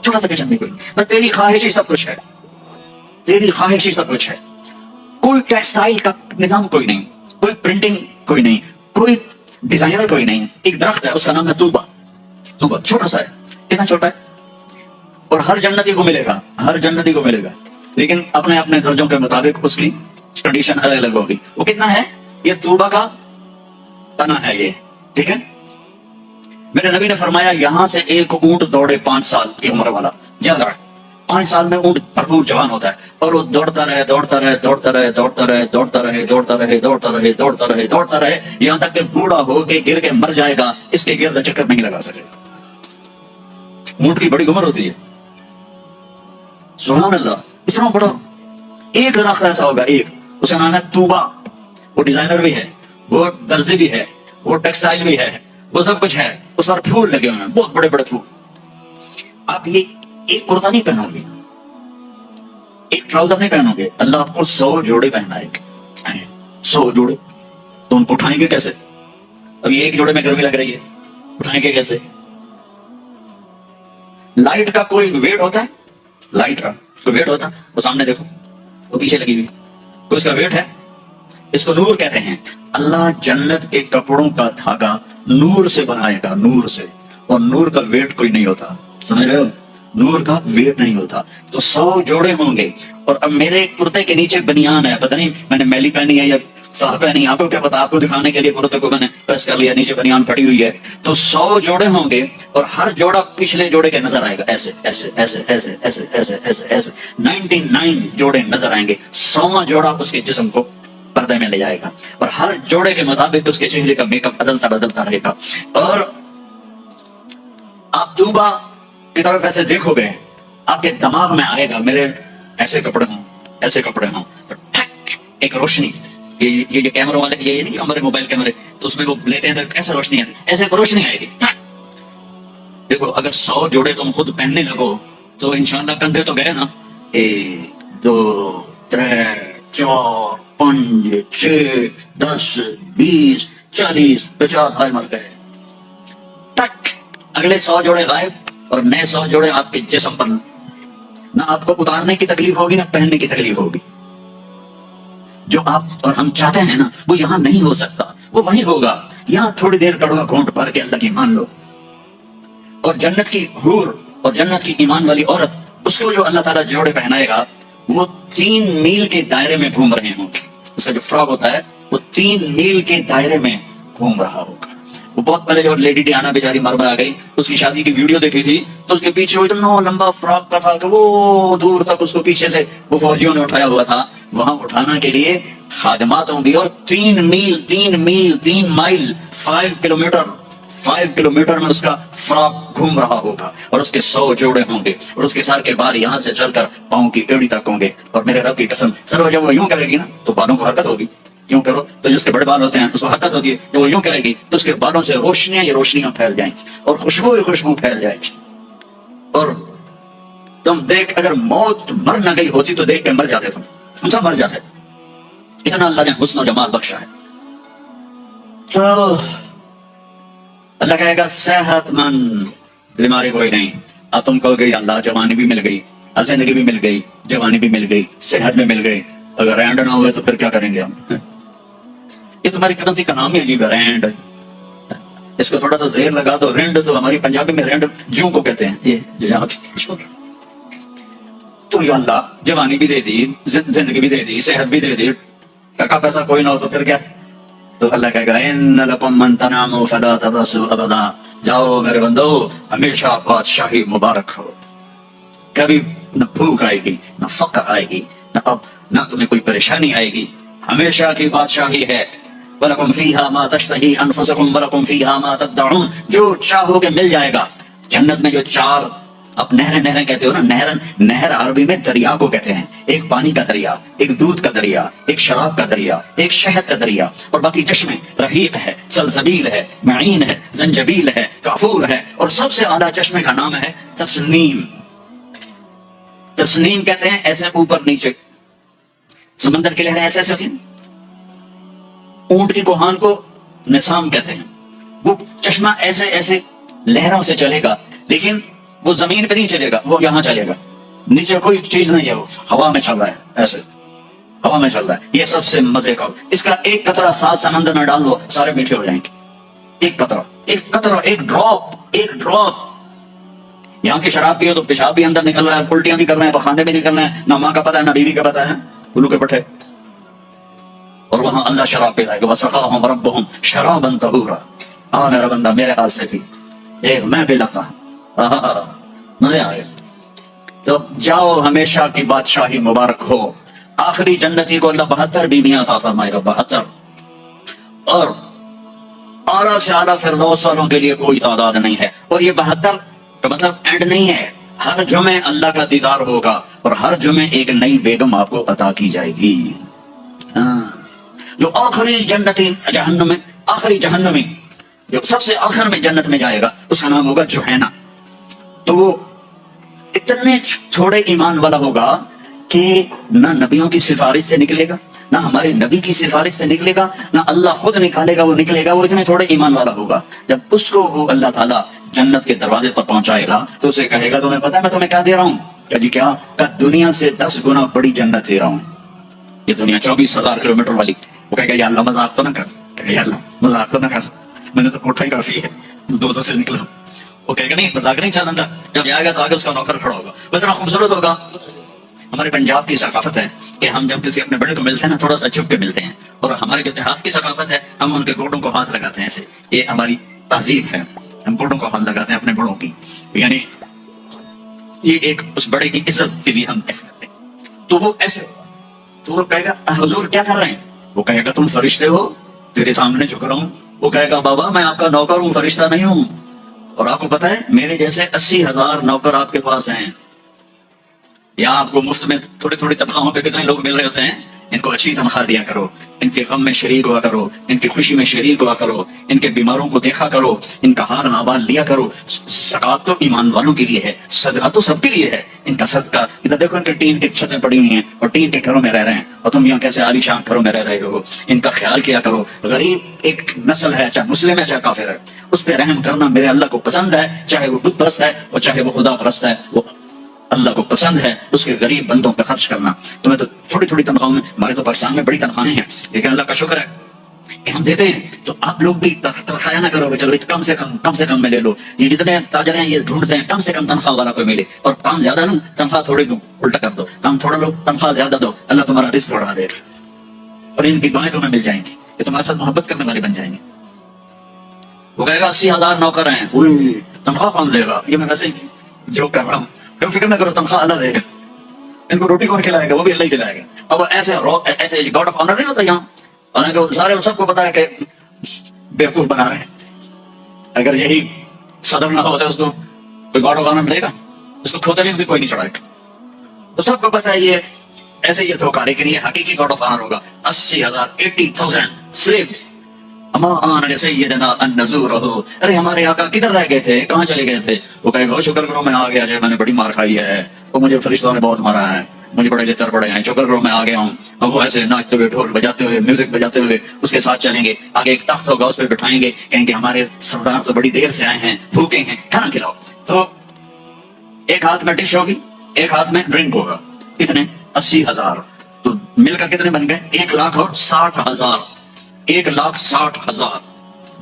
چھوٹا سا کچن بھی کوئی نہیں. تیری خواہش ہی سب کچھ ہے، تیری خواہش ہی سب کچھ ہے. کوئی ٹیکسٹائل کا نظام کوئی نہیں، کوئی پرنٹنگ کوئی نہیں، کوئی ڈیزائنر کوئی نہیں. ایک درخت ہے، اس کا نام ہے طوبہ. طوبہ چھوٹا سا ہے، کتنا چھوٹا ہے، اور ہر جنتی کو ملے گا، ہر جنتی کو ملے گا، لیکن اپنے اپنے درجوں کے مطابق اس کی کنڈیشن الگ الگ ہوگی. وہ کتنا ہے؟ یہ طوبہ کا تنا ہے یہ، ٹھیک ہے. میرے نبی نے فرمایا یہاں سے ایک اونٹ دوڑے 5 سال کی عمر والا، جزع 5 سال میں اونٹ بھرپور جوان ہوتا ہے، اور وہ دوڑتا رہے دوڑتا رہے دوڑتا رہے دوڑتا رہے دوڑتا رہے دوڑتا رہے دوڑتا رہے دوڑتا رہے دوڑتا رہے یہاں تک کہ بوڑھا ہو کے گر کے مر جائے گا، اس کے گرد چکر نہیں لگا سکے گا. اونٹ کی بڑی عمر ہوتی ہے، سبحان اللہ. اتنا بڑا ایک درخت ایسا ہوگا، ایک، اس کا نام ہے طوبہ. وہ ڈیزائنر بھی ہے، وہ درزی بھی ہے، وہ ٹیکسٹائل بھی ہے، وہ سب کچھ ہے. اس پر پھول لگے ہوئے ہیں، بہت بڑے بڑے پھول. آپ یہ ایک کرتا نہیں پہنو گے، ایک ٹراؤزر نہیں پہنو گے، اللہ آپ کو 100 جوڑے پہنائے گا، 100 جوڑے. تو ان کو اٹھائیں گے کیسے؟ ابھی ایک جوڑے میں گرمی لگ رہی ہے، اٹھائیں گے کیسے؟ لائٹ کا کوئی ویٹ ہوتا ہے، لائٹ کا کوئی ویٹ ہوتا ہے؟ وہ سامنے دیکھو، وہ پیچھے لگی ہوئی، کوئی اس کا ویٹ ہے؟ اس کو نور کہتے ہیں. اللہ جنت کے کپڑوں کا دھاگا نور سے بنائے گا، نور سے. اور نور کا ویٹ کوئی نہیں ہوتا, سمجھ رہے ہو, نور کا ویٹ نہیں ہوتا. تو 100 جوڑے ہوں گے. اور اب میرے کرتے کے نیچے بنیان ہے, پتہ نہیں میں نے میلی پہنی ہے یا صاف پہنی, آپ کو کیا پتا, آپ کو دکھانے کے لیے کرتے کو میں نے پریس کر لیا, نیچے بنیان پھٹی ہوئی ہے. تو 100 جوڑے ہوں گے اور ہر جوڑا پچھلے جوڑے کے نظر آئے گا, ایسے ایسے ایسے ایسے ایسے ایسے ایسے ایسے 99 جوڑے نظر آئیں گے. 100واں جوڑا اس کے جسم کو پردے میں لے جائے گا اور ہر جوڑے کے مطابق اس کے چہرے کا میک اپ بدلتا رہے گا. اور آپ دوبا کی طرف ایسے دیکھو گے, آپ کے دماغ میں آئے گا میرے ایسے کپڑے ہوں, ایسے کپڑے ہوں, تو ٹھک ایک روشنی, یہ کیمروں والے, یہ نہیں ہمارے موبائل کیمرے, تو اس میں وہ لیتے ہیں تو ایسے روشنی آتی, ایسے ایک روشنی آئے گی. دیکھو اگر 100 جوڑے تم خود پہننے لگو تو انشاءاللہ کندھے تو گئے نا, 1 2 3 4 5 6 10 20 40 50 ہائے مر گئے. ٹک, اگلے 100 جوڑے غائب اور نئے 100 جوڑے آپ کے جسم پر. نہ آپ کو اتارنے کی تکلیف ہوگی نہ پہننے کی تکلیف ہوگی. جو آپ اور ہم چاہتے ہیں نا وہ یہاں نہیں ہو سکتا, وہ وہیں ہوگا. یہاں تھوڑی دیر کڑوا گھونٹ بھر کے اللہ کی مان لو, اور جنت کی حور اور جنت کی ایمان والی عورت, اس کو جو اللہ تعالیٰ جوڑے پہنائے گا وہ 3 میل کے دائرے میں گھوم رہے ہوں گے. اس کا جو فراک ہوتا ہے وہ 3 میل کے دائرے میں گھوم رہا ہوگا. وہ بہت پہلے جو لیڈی ڈیانا بیچاری مر آ گئی, اس کی شادی کی ویڈیو دیکھی تھی, تو اس کے پیچھے وہ اتنا لمبا فراک کا تھا کہ وہ دور تک اس کو پیچھے سے وہ فوجیوں نے اٹھایا ہوا تھا. وہاں اٹھانے کے لیے خادمات ہوں گی, اور 3 مائل 5 کلومیٹر میں اس کا فراک گھوم رہا ہوگا, اور اس کے 100 جوڑے ہوں گے, اور اس کے سر کے بال یہاں سے چل کر پاؤں کی ایڑی تک ہوں گے. اور میرے رب کی قسم, سر جب وہ یوں کرے گی نا تو بالوں کو حرکت ہوگی, یوں کرو تو جس کے بڑے بال ہوتے ہیں اس کو حرکت ہوتی ہے, جب وہ یوں کرے گی تو اس کے بالوں سے روشنیاں ہی روشنیاں پھیل جائیں گی, اور خوشبو ہی خوشبو پھیل جائے گی. اور تم دیکھ, اگر موت مر نہ گئی ہوتی تو دیکھ کے مر جاتے, ہم سب مر جاتے. اتنا اللہ نے حسن و جمال بخشا ہے. تو اللہ کہے گا صحت مند, بیماری کوئی نہیں. اب تم کہو گے اللہ جوانی بھی مل گئی, زندگی بھی مل گئی, جوانی بھی مل گئی, صحت بھی مل گئی, اگر رینڈ نہ ہوئے تو پھر کیا کریں گے ہم؟ یہ تمہاری کرنسی کا نام ہی عجیب ہے, رینڈ. اس کو تھوڑا سا زیر لگا دو, رینڈ تو ہماری پنجابی میں رینڈ جوں کو کہتے ہیں, یہ جو یہاں تو یا اللہ جوانی بھی دے دی, زندگی بھی دے دی, صحت بھی دے دی, ٹکا پیسہ کوئی نہ ہو تو پھر کیا؟ تو اللہ کہے گا ان لکم من تناموا فلا تبسوا ابدا, جاؤ میرے بندو ہمیشہ بادشاہی مبارک ہو. کبھی نہ بھوک آئے گی, نہ فقر آئے گی, نہ تمہیں کوئی پریشانی آئے گی, ہمیشہ کی بادشاہی ہے. وَلَكُمْ فِيهَا مَا تَشْتَهِي أَنفُسُكُمْ وَلَكُمْ فِيهَا مَا تَدَّعُونَ, جو چاہو گے مل جائے گا. جنت میں جو 4 اب نہریں کہتے ہو نا, نہر عربی میں دریا کو کہتے ہیں. ایک پانی کا دریا, ایک دودھ کا دریا, ایک شراب کا دریا, ایک شہد کا دریا, اور باقی چشمے رحیق ہے, سلسبیل ہے, معین ہے, زنجبیل ہے, کافور ہے, اور سب سے اعلیٰ چشمے کا نام ہے تسنیم. تسنیم کہتے ہیں ایسے اوپر نیچے, سمندر کی لہریں ایسے ایسے ہوتی ہیں. اونٹ کی کوہان کو نسام کہتے ہیں. وہ چشمہ ایسے ایسے لہروں سے چلے گا, لیکن وہ زمین پہ نہیں چلے گا, وہ یہاں چلے گا, نیچے کوئی چیز نہیں ہے, وہ ہوا میں چل رہا ہے, ایسے ہوا میں چل رہا ہے. یہ سب سے مزے کا, اس کا ایک قطرہ 7 سمندر میں ڈال دو, سارے میٹھے ہو جائیں گے. ایک قطرہ, ایک ڈراپ. یہاں کی شراب پیو تو پیشاب بھی اندر نکل رہا ہے, الٹیاں بھی کر رہے ہیں, پخانے بھی نکل رہے ہیں, نہ ماں کا پتہ ہے نہ بیوی کا پتہ ہے, الو کے پٹھے. اور وہاں اللہ شراب پلائے گا, وَسَقَاهُمْ رَبُّهُمْ شَرَابًا طَهُورًا. میرا بندہ میرے ہاتھ سے بھی, میں پلاتا ہوں, مزے آئے. تو جاؤ ہمیشہ کی بادشاہی مبارک ہو. آخری جنتی کو اللہ 72 بیویاں عطا فرمائے گا, 72. اور اعلیٰ سے اعلیٰ فردوس والوں کے لیے کوئی تعداد نہیں ہے. اور یہ 72 کا مطلب اینڈ نہیں ہے, ہر جمعے اللہ کا دیدار ہوگا, اور ہر جمعے ایک نئی بیگم آپ کو عطا کی جائے گی. جو آخری جنتی جہنم میں, آخری جہنمی جو سب سے آخر میں جنت میں جائے گا, اس کا نام ہوگا جوہینا. تو وہ اتنے تھوڑے ایمان والا ہوگا کہ نہ نبیوں کی سفارش سے نکلے گا, نہ ہمارے نبی کی سفارش سے نکلے گا, نہ اللہ خود نکالے گا, وہ نکلے گا. وہ اتنے تھوڑے ایمان والا ہوگا. جب اس کو وہ اللہ تعالیٰ جنت کے دروازے پر پہنچائے گا تو اسے کہے گا تمہیں پتا ہے میں تمہیں کیا دے رہا ہوں؟ کہ جی کیا؟ کہ دنیا سے 10 گنا بڑی جنت دے رہا ہوں. یہ دنیا 24,000 کلومیٹر والی. وہ کہے گا یا اللہ مذاق تو نہ کر, کہ یا اللہ مذاق تو نہ کر, میں نے تو کوٹھا ہی کافی ہے, 200 سے نکلا. وہ کہے گا نہیں مذاق نہیں چلتا. جب یہ آئے گا تو آگے اس کا نوکر کھڑا ہوگا, وہ اتنا خوبصورت ہوگا. ہمارے پنجاب کی ثقافت ہے کہ ہم جب کسی اپنے بڑے کو ملتے ہیں نا تھوڑا سا چھپ کے ملتے ہیں, اور ہمارے جو دیہات کی ثقافت ہے ہم ان کے گوڑوں کو ہاتھ لگاتے ہیں ایسے. یہ ہماری تہذیب ہے, ہم گوڑوں کو ہاتھ لگاتے ہیں اپنے بڑوں کی, یعنی یہ ایک اس بڑے کی عزت کے لیے ہم ایسے کرتے ہیں. تو وہ ایسے ہوگا, تو وہ کہے گا حضور کیا کر رہے ہیں؟ وہ کہے گا تم فرشتے ہو, تیرے سامنے جھک رہا ہوں. وہ کہے گا بابا میں آپ کا نوکر ہوں, فرشتہ نہیں ہوں. اور آپ کو پتا ہے میرے جیسے 80,000 نوکر آپ کے پاس ہیں. یہاں آپ کو مفت میں تھوڑی تھوڑی تنخواہوں پہ کتنے لوگ مل رہے ہوتے ہیں. ان کو اچھی تنخواہ دیا کرو, ان کے غم میں شریک ہوا کرو, ان کی خوشی میں شریک ہوا کرو, ان کے بیماروں کو دیکھا کرو, ان کا حال احوال لیا کرو. زکات تو ایمان والوں کے لیے ہے, صدقہ تو سب کے لیے ہے. ان کا صدقہ ادھر دیکھو, ان کے ٹین کی چھتیں پڑی ہوئی ہیں اور ٹین کے گھروں میں رہ رہے ہیں, اور تم یہاں کیسے عالی شان گھروں میں رہ رہے ہو. ان کا خیال کیا کرو. غریب ایک نسل ہے, چاہے مسلم ہے چاہے کافر ہے, اس پہ رحم کرنا میرے اللہ کو پسند ہے, چاہے وہ بت پرست ہے اور چاہے وہ خدا پرست ہے. وہ اللہ کو پسند ہے اس کے غریب بندوں پہ خرچ کرنا. تمہیں تو تھوڑی تھوڑی تنخواہوں میں, ہمارے تو پاکستان میں بڑی تنخواہیں ہیں, لیکن اللہ کا شکر ہے کہ ہم دیتے ہیں. تو آپ لوگ بھی تنخواہ نہ کرو, چلو کم سے کم میں لے لو. یہ جتنے تاجر ہیں یہ ڈھونڈتے ہیں کم سے کم تنخواہ والا کوئی ملے, اور کام زیادہ لوں تنخواہ تھوڑی دوں, الٹا کر دو, کام تھوڑا لو تنخواہ زیادہ دو, اللہ تمہارا رزق بڑھا دے گا اور ان کی دعائیں تمہیں مل جائیں گی, یہ تمہارے ساتھ محبت کرنے والے بن جائیں گے. وہ کہے گا 80,000 نوکر ہیں, تنخواہ کون دے گا؟ یہ میں ویسے ہی جو کر رہا ہوں, فکر نہ کرو, تنخواہ اللہ دے گا. ان کو روٹی کون کھلائے گا؟ وہ بھی اللہ ہی کھلائے گا. اب ایسے گاڈ آف آنر نہیں ہوتا یہاں, حالانکہ سارے سب کو پتا ہے کہ بیوقوف بنا رہے ہیں. اگر یہی صدر نہ ہوتا اس کو کوئی گاڈ آف آنر دے گا, اس کو کھوتے نہیں بھی کوئی نہیں چڑھائے گا. تو سب کو پتا ہے یہ ایسے یہ دھوکہ, لیکن یہ حقیقی گاڈ آف آنر ہوگا. 80,000 slaves. اما آن سیدنا النذور ہو, ارے ہمارے آقا کدھر رہ گئے تھے, کہاں چلے گئے تھے؟ وہ کہے گا شکر کرو میں آ گیا, جو میں نے بڑی مار کھائی ہے, وہ مجھے فرشتوں نے بہت مارا ہے, مجھے بڑے لتر پڑے ہیں, شکر کرو میں آ گیا ہوں. اب وہ ایسے ناچتے ہوئے, ڈھول بجاتے ہوئے, میوزک بجاتے ہوئے اس کے ساتھ چلیں گے. آگے ایک تخت ہوگا, اس پہ بٹھائیں گے, کہیں گے ہمارے سردار تو بڑی دیر سے آئے ہیں, بھوکے ہیں, کھانا کھلاؤ. تو ایک ہاتھ میں ڈش ہوگی, ایک ہاتھ میں ڈرنک ہوگا. کتنے؟ 80,000. تو مل کر کتنے بن گئے؟ 1,60,000. 1,60,000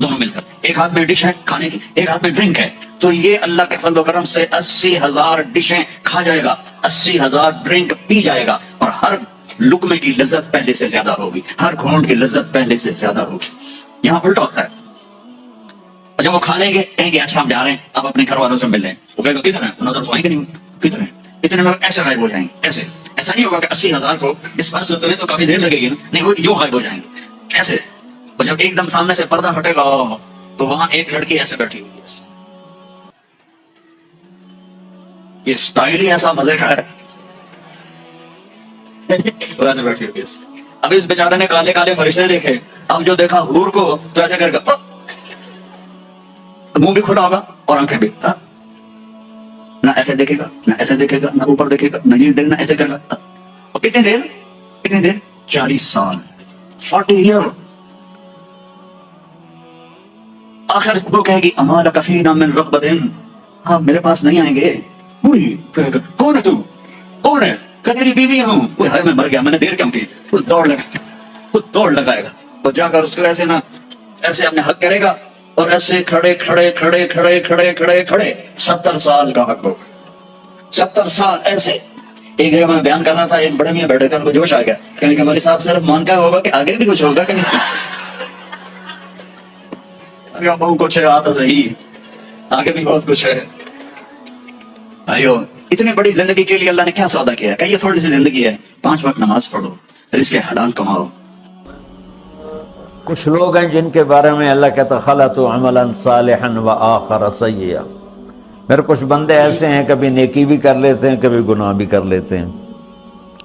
دونوں مل کر. ایک ہاتھ میں ڈش ہے کھانے کی, ایک ہاتھ میں ڈرنک ہے. تو یہ اللہ کے فضل و کرم سے 80,000 ڈشیں کھا جائے گا, 80,000 ڈرنک پی جائے گا, اور ہر لقمے کی لذت پہلے سے زیادہ ہوگی, ہر گھونٹ کی لذت پہلے سے زیادہ ہوگی. یہاں الٹا ہوتا ہے. اور جب وہ کھا لیں گے کہیں گے اچھا ہم جا رہے ہیں, اب اپنے گھر والوں سے مل لیں. وہ کہے گا کدھر ہے, نظر تو آئیں گے نہیں, کدھر ہے, اتنے میں ایسے غائب ہو جائیں گے. ایسے ایسا نہیں ہوگا کہ 80,000 کو اس پر سے تو کافی دیر لگے گی نا, نہیں وہ یوں غائب ہو جائیں گے ایسے. اور جب ایک دم سامنے سے پردہ ہٹے گا تو وہاں ایک لڑکی ایسے بیٹھی ہوئی ہے. یہ سٹائل ہی ایسا مزے کا ہے, ویسے بیٹھی ہوئی ہے. اب اس بیچارے نے کالے کالے فرشتے دیکھے, اب جو دیکھا حور کو تو ایسے کر کے منہ بھی کھلا ہوگا اور آنکھیں بھی, نہ ایسے دیکھے گا نہ ایسے دیکھے گا, نہ اوپر دیکھے گا نہ نیچے دیکھنا, ایسے کرے گا. اور کتنی دیر 40 سال, 40 ایئر. آخر وہ کہے گی اما لک فینا من رغبۃ, آپ میرے پاس نہیں آئیں گے. کون ہے تو, کون ہے؟ کہ تیری بیوی ہوں. میں مر گیا, میں نے دیر کیوں کی؟ وہ دوڑ لگائے گا, اور جا کر اس کو ایسے نہ ایسے اپنے حق کرے گا, اور ایسے کھڑے 70 سال کا حق ہو. 70 سال ایسے. ایک جگہ میں بیان کر رہا تھا, ایک بڑے میاں بیٹھے تھے, ان کو جوش آ گیا, کہنے کہ ہمارے صاحب صرف مان کا ہوگا کہ آگے بھی کچھ ہوگا کہ نہیں. بہت کچھ ہے, آتا صحیح, آگے بھی بہت کچھ ہے. بھائیو اتنی بڑی زندگی کے لیے اللہ نے کیا سودا کیا ہے؟ کہ یہ تھوڑی سی زندگی ہے, 5 وقت نماز پڑھو, رزق حلال کماؤ. کچھ لوگ ہیں جن کے بارے میں اللہ کہتا خلطوا عملا صالحا وآخر سیئا. میرے کچھ بندے ایسے ہیں کبھی نیکی بھی کر لیتے ہیں, کبھی گناہ بھی کر لیتے ہیں.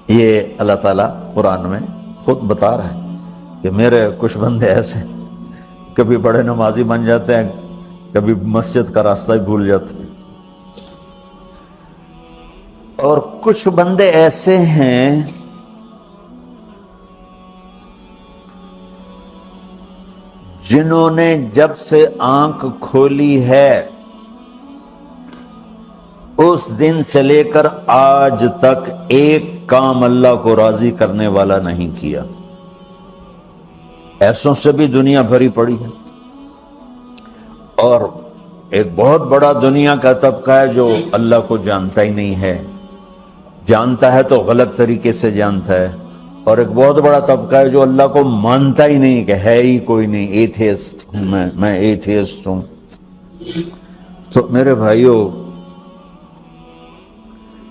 یہ اللہ تعالیٰ قرآن میں خود بتا رہا ہے کہ میرے کچھ بندے ایسے ہیں, کبھی بڑے نمازی بن جاتے ہیں, کبھی مسجد کا راستہ ہی بھول جاتے ہیں. اور کچھ بندے ایسے ہیں جنہوں نے جب سے آنکھ کھولی ہے اس دن سے لے کر آج تک ایک کام اللہ کو راضی کرنے والا نہیں کیا. ایسوں سے بھی دنیا بھری پڑی ہے. اور ایک بہت بڑا دنیا کا طبقہ ہے جو اللہ کو جانتا ہی نہیں ہے، جانتا ہے تو غلط طریقے سے جانتا ہے، اور ایک بہت بڑا طبقہ ہے جو اللہ کو مانتا ہی نہیں کہ ہے ہی کوئی نہیں، ایتھیسٹ ہوں میں ایتھیسٹ ہوں۔ تو میرے بھائیوں،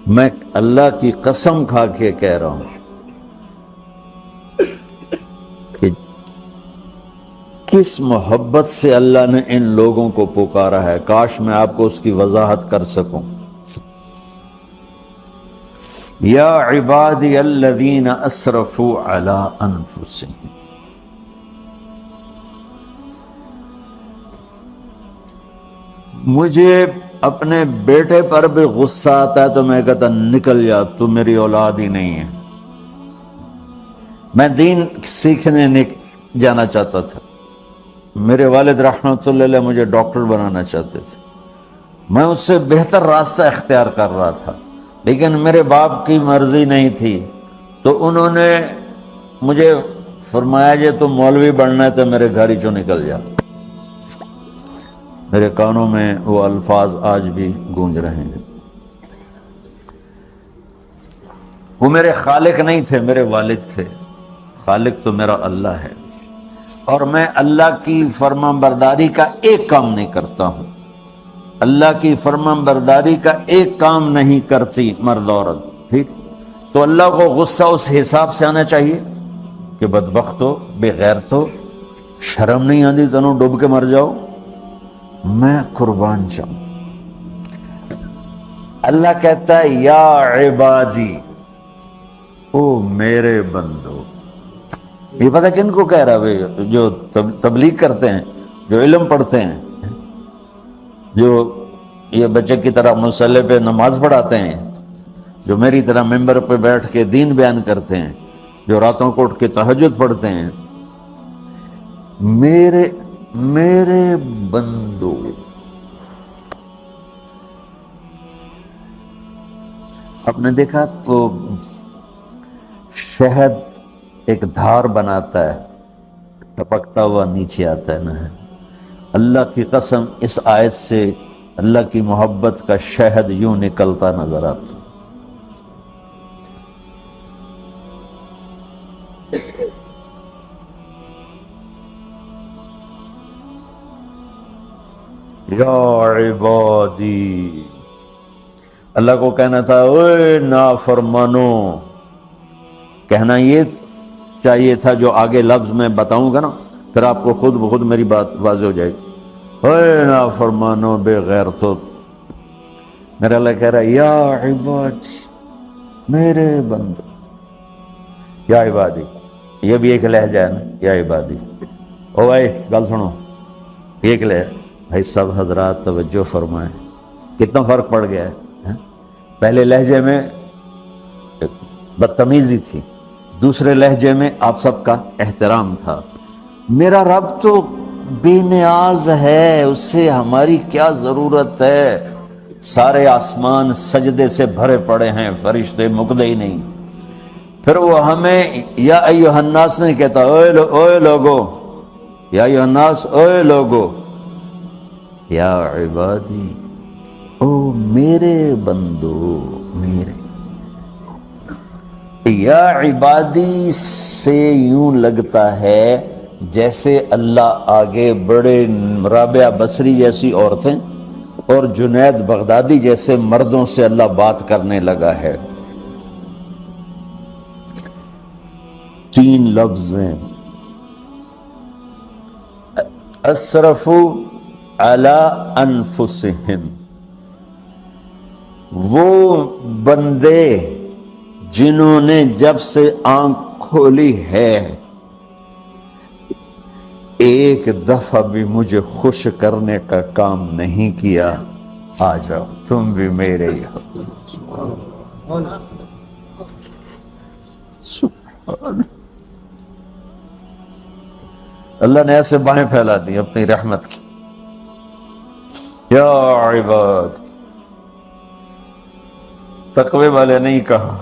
میں اللہ کی قسم کھا کے کہہ رہا ہوں کہ کس محبت سے اللہ نے ان لوگوں کو پکارا ہے، کاش میں آپ کو اس کی وضاحت کر سکوں۔ یا عبادی الذین اسرفوا علی انفسہم، مجھے اپنے بیٹے پر بھی غصہ آتا ہے تو میں کہتا نکل جا، تو میری اولاد ہی نہیں ہے۔ میں دین سیکھنے جانا چاہتا تھا، میرے والد رحمۃ اللہ علیہ مجھے ڈاکٹر بنانا چاہتے تھے، میں اس سے بہتر راستہ اختیار کر رہا تھا، لیکن میرے باپ کی مرضی نہیں تھی، تو انہوں نے مجھے فرمایا جی تو مولوی بننا ہے تو میرے گھر ہی چوں نکل جا۔ میرے کانوں میں وہ الفاظ آج بھی گونج رہے ہیں۔ وہ میرے خالق نہیں تھے، میرے والد تھے، خالق تو میرا اللہ ہے، اور میں اللہ کی فرمان برداری کا ایک کام نہیں کرتا ہوں، اللہ کی فرمان برداری کا ایک کام نہیں کرتی مرد عورت، ٹھیک؟ تو اللہ کو غصہ اس حساب سے آنا چاہیے کہ بدبخت ہو، بے غیرت ہو، شرم نہیں آتی تنوں ڈوب کے مر جاؤ۔ میں قربان جاؤں، اللہ کہتا ہے یا عبادی، او میرے بندو۔ یہ پتہ کن کو کہہ رہا ہے؟ جو تبلیغ کرتے ہیں، جو علم پڑھتے ہیں، جو یہ بچے کی طرح مصلی پہ نماز پڑھاتے ہیں، جو میری طرح ممبر پہ بیٹھ کے دین بیان کرتے ہیں، جو راتوں کو اٹھ کے تہجد پڑھتے ہیں۔ میرے بندو، آپ نے دیکھا تو شہد ایک دھار بناتا ہے، ٹپکتا ہوا نیچے آتا ہے نا۔ اللہ کی قسم اس آیت سے اللہ کی محبت کا شہد یوں نکلتا نظر آتا۔ یا عبادی، اللہ کو کہنا تھا اوے نافرمانو، کہنا یہ چاہیے تھا جو آگے لفظ میں بتاؤں گا نا، پھر آپ کو خود بخود میری بات واضح ہو جائے گی۔ اوے نافرمانو، بے غیرتو، میرا اللہ کہہ رہا ہے یا عبادی، میرے بندو، یا عبادی، یہ بھی ایک لہجہ ہے نا، یا عبادی۔ او بھائی گل سنو، ایک لہجہ بھائی، سب حضرات توجہ فرمائیں، کتنا فرق پڑ گیا ہے۔ پہلے لہجے میں بدتمیزی تھی، دوسرے لہجے میں آپ سب کا احترام تھا۔ میرا رب تو بے نیاز ہے، اس سے ہماری کیا ضرورت ہے؟ سارے آسمان سجدے سے بھرے پڑے ہیں، فرشتے مکدے ہی نہیں۔ پھر وہ ہمیں یا ایھا الناس نہیں کہتا، اوے لوگو، یا ایھا الناس، اوے لوگو، یا عبادی، او میرے بندو، میرے یا عبادی سے یوں لگتا ہے جیسے اللہ آگے بڑے رابعہ بصری جیسی عورتیں اور جنید بغدادی جیسے مردوں سے اللہ بات کرنے لگا ہے۔ 3 لفظ ہیں، اسرفوا علی انفسہم، وہ بندے جنہوں نے جب سے آنکھ کھولی ہے ایک دفعہ بھی مجھے خوش کرنے کا کام نہیں کیا، آ جاؤ تم بھی میرے ہی ہو۔ اللہ نے ایسے باہیں پھیلا دی اپنی رحمت کی۔ یا عباد، تقوی والے نہیں کہا،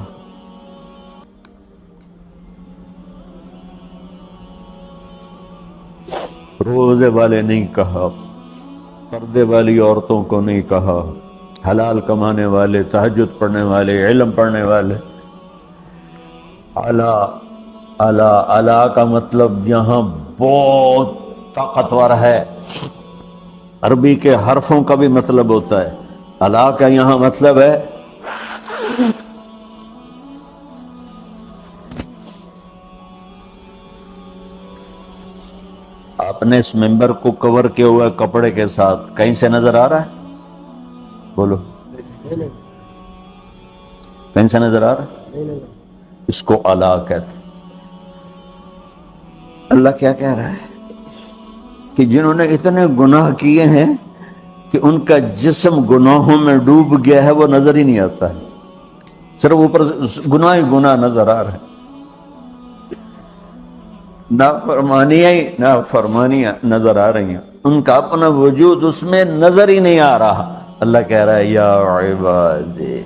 روزے والے نہیں کہا، پردے والی عورتوں کو نہیں کہا، حلال کمانے والے، تہجد پڑھنے والے، علم پڑھنے والے۔ اعلیٰ اعلیٰ اعلیٰ کا مطلب یہاں بہت طاقتور ہے، عربی کے حرفوں کا بھی مطلب ہوتا ہے۔ اعلیٰ کا یہاں مطلب ہے آپ نے اس ممبر کو کور کیا ہوا ہے کپڑے کے ساتھ، کہیں سے نظر آ رہا ہے؟ بولو، کہیں سے نظر آ رہا ہے؟ اس کو اعلیٰ کہتے ہیں۔ اللہ کیا کہہ رہا ہے کہ جنہوں نے اتنے گناہ کیے ہیں کہ ان کا جسم گناہوں میں ڈوب گیا ہے، وہ نظر ہی نہیں آتا ہے، صرف اوپر گناہ ہی گناہ نظر آ رہے ہیں، نافرمانیاں نظر آ رہی ہیں، ان کا اپنا وجود اس میں نظر ہی نہیں آ رہا۔ اللہ کہہ رہا ہے یا عبادی،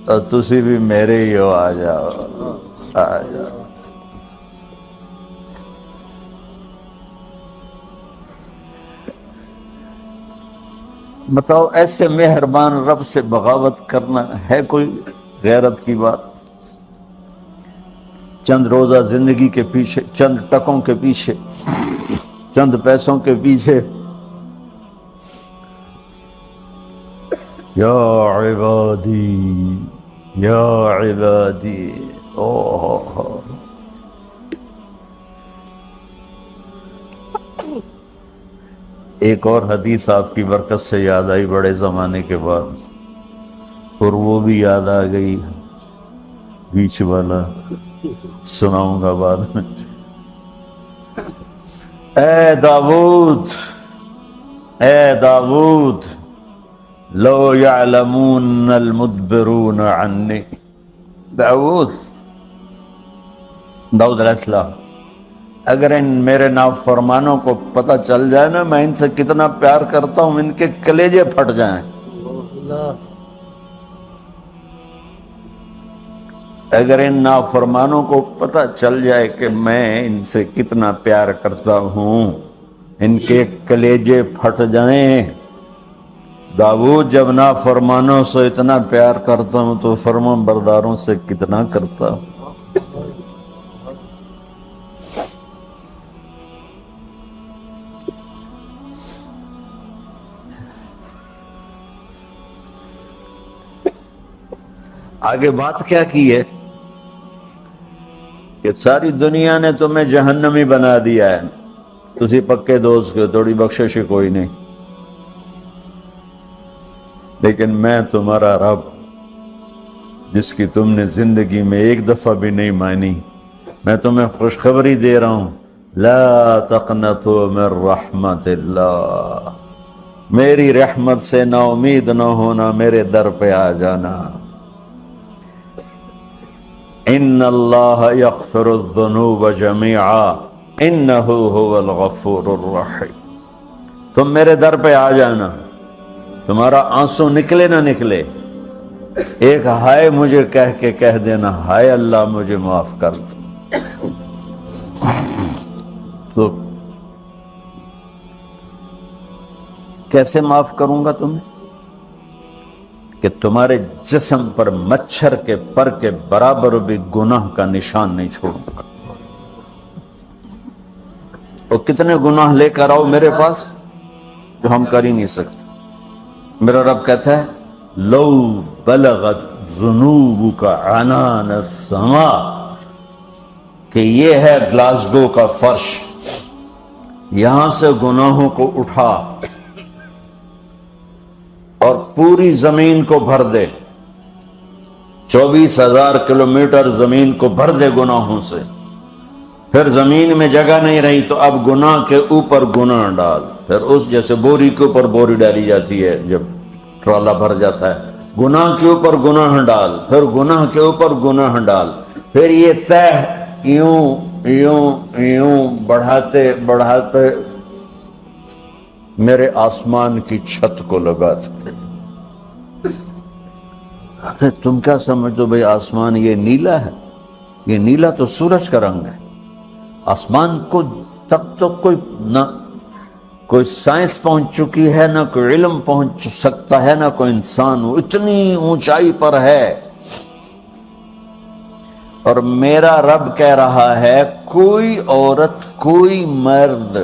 تو تسی بھی میرے ہی ہو، آ جاؤ آ جاؤ۔ بتاؤ ایسے مہربان رب سے بغاوت کرنا ہے کوئی غیرت کی بات؟ چند روزہ زندگی کے پیچھے، چند ٹکوں کے پیچھے، چند پیسوں کے پیچھے، یا عبادی یا عبادی، اوہ۔ ایک اور حدیث آپ کی برکت سے یاد آئی بڑے زمانے کے بعد، اور وہ بھی یاد آ گئی، بیچ والا سناؤں گا بعد میں۔ اے داؤد، اے داؤد، لو یعلمون المدبرون عنی، داؤد علیہ السلام، اگر ان میرے نافرمانوں کو پتہ چل جائے نا میں ان سے کتنا پیار کرتا ہوں، ان کے کلیجے پھٹ جائیں۔ اگر ان نافرمانوں کو پتہ چل جائے کہ میں ان سے کتنا پیار کرتا ہوں، ان کے کلیجے پھٹ جائیں۔ داؤد جب نافرمانوں سے اتنا پیار کرتا ہوں تو فرما برداروں سے کتنا کرتا ہوں۔ آگے بات کیا کی ہے کہ ساری دنیا نے تمہیں جہنمی بنا دیا ہے، تسی پکے دوست کے، تھوڑی بخشش کوئی نہیں، لیکن میں تمہارا رب جس کی تم نے زندگی میں ایک دفعہ بھی نہیں مانی، میں تمہیں خوشخبری دے رہا ہوں، لا تقنطوا من رحمت اللہ، میری رحمت سے نا امید نہ ہونا، میرے در پہ آ جانا۔ ان اللہ یغفر الذنوب جميعا انہ هو الغفور الرحیم، تم میرے در پہ آ جانا، تمہارا آنسو نکلے نہ نکلے، ایک ہائے مجھے کہہ کے کہہ دینا، ہائے اللہ مجھے معاف کر دو، تو کیسے معاف کروں گا تمہیں کہ تمہارے جسم پر مچھر کے پر کے برابر بھی گناہ کا نشان نہیں چھوڑوں گا۔ اور کتنے گناہ لے کر آؤ میرے پاس جو ہم کر ہی نہیں سکتے۔ میرا رب کہتا ہے لو بلغت ذنوبک عنان السماء، کہ یہ ہے گلاسگو کا فرش، یہاں سے گناہوں کو اٹھا اور پوری زمین کو بھر دے، 24,000 کلومیٹر زمین کو بھر دے گناہوں سے، پھر زمین میں جگہ نہیں رہی تو اب گناہ کے اوپر گناہ ڈال، پھر اس جیسے بوری کے اوپر بوری ڈالی جاتی ہے جب ٹرالا بھر جاتا ہے، گناہ کے اوپر گناہ ڈال، پھر گناہ کے اوپر گناہ ڈال، پھر یہ تہ یوں یوں یوں بڑھاتے بڑھاتے میرے آسمان کی چھت کو لگاتے۔ ارے تم کیا سمجھو بھئی آسمان یہ نیلا ہے؟ یہ نیلا تو سورج کا رنگ ہے، آسمان کو تب تو کوئی سائنس پہنچ چکی ہے، نہ کوئی علم پہنچ سکتا ہے، نہ کوئی انسان، وہ اتنی اونچائی پر ہے۔ اور میرا رب کہہ رہا ہے کوئی عورت کوئی مرد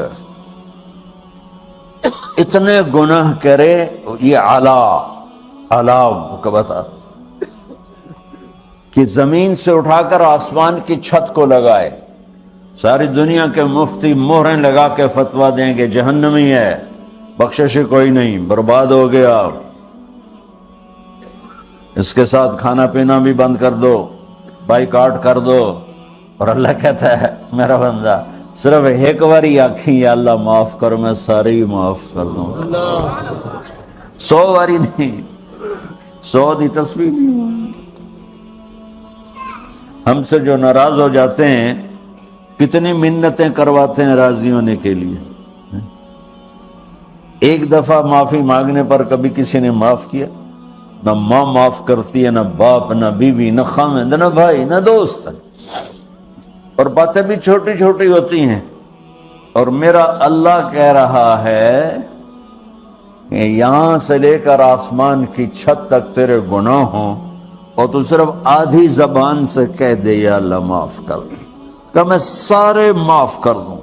اتنے گناہ کرے، یہ اعلیٰ کو بتا کہ زمین سے اٹھا کر آسمان کی چھت کو لگائے، ساری دنیا کے مفتی مہریں لگا کے فتویٰ دیں گے جہنمی ہے، بخشش کوئی نہیں، برباد ہو گیا، اس کے ساتھ کھانا پینا بھی بند کر دو، بائیکاٹ کر دو۔ اور اللہ کہتا ہے میرا بندہ صرف ایک باری آکھیں یا اللہ معاف کرو، میں سارے ہی معاف کر دوں، 100 باری نہیں، 100 دی تسبیح نہیں۔ ہم سے جو ناراض ہو جاتے ہیں کتنی منتیں کرواتے ہیں راضی ہونے کے لیے، ایک دفعہ معافی مانگنے پر کبھی کسی نے معاف کیا؟ نہ ماں معاف کرتی ہے، نہ باپ، نہ بیوی، نہ خاوند، نہ بھائی، نہ دوست، اور باتیں بھی چھوٹی چھوٹی ہوتی ہیں۔ اور میرا اللہ کہہ رہا ہے کہ یہاں سے لے کر آسمان کی چھت تک تیرے گناہ ہوں، اور تو صرف آدھی زبان سے کہہ دے یا اللہ معاف کر دوں، کہ میں سارے معاف کر دوں۔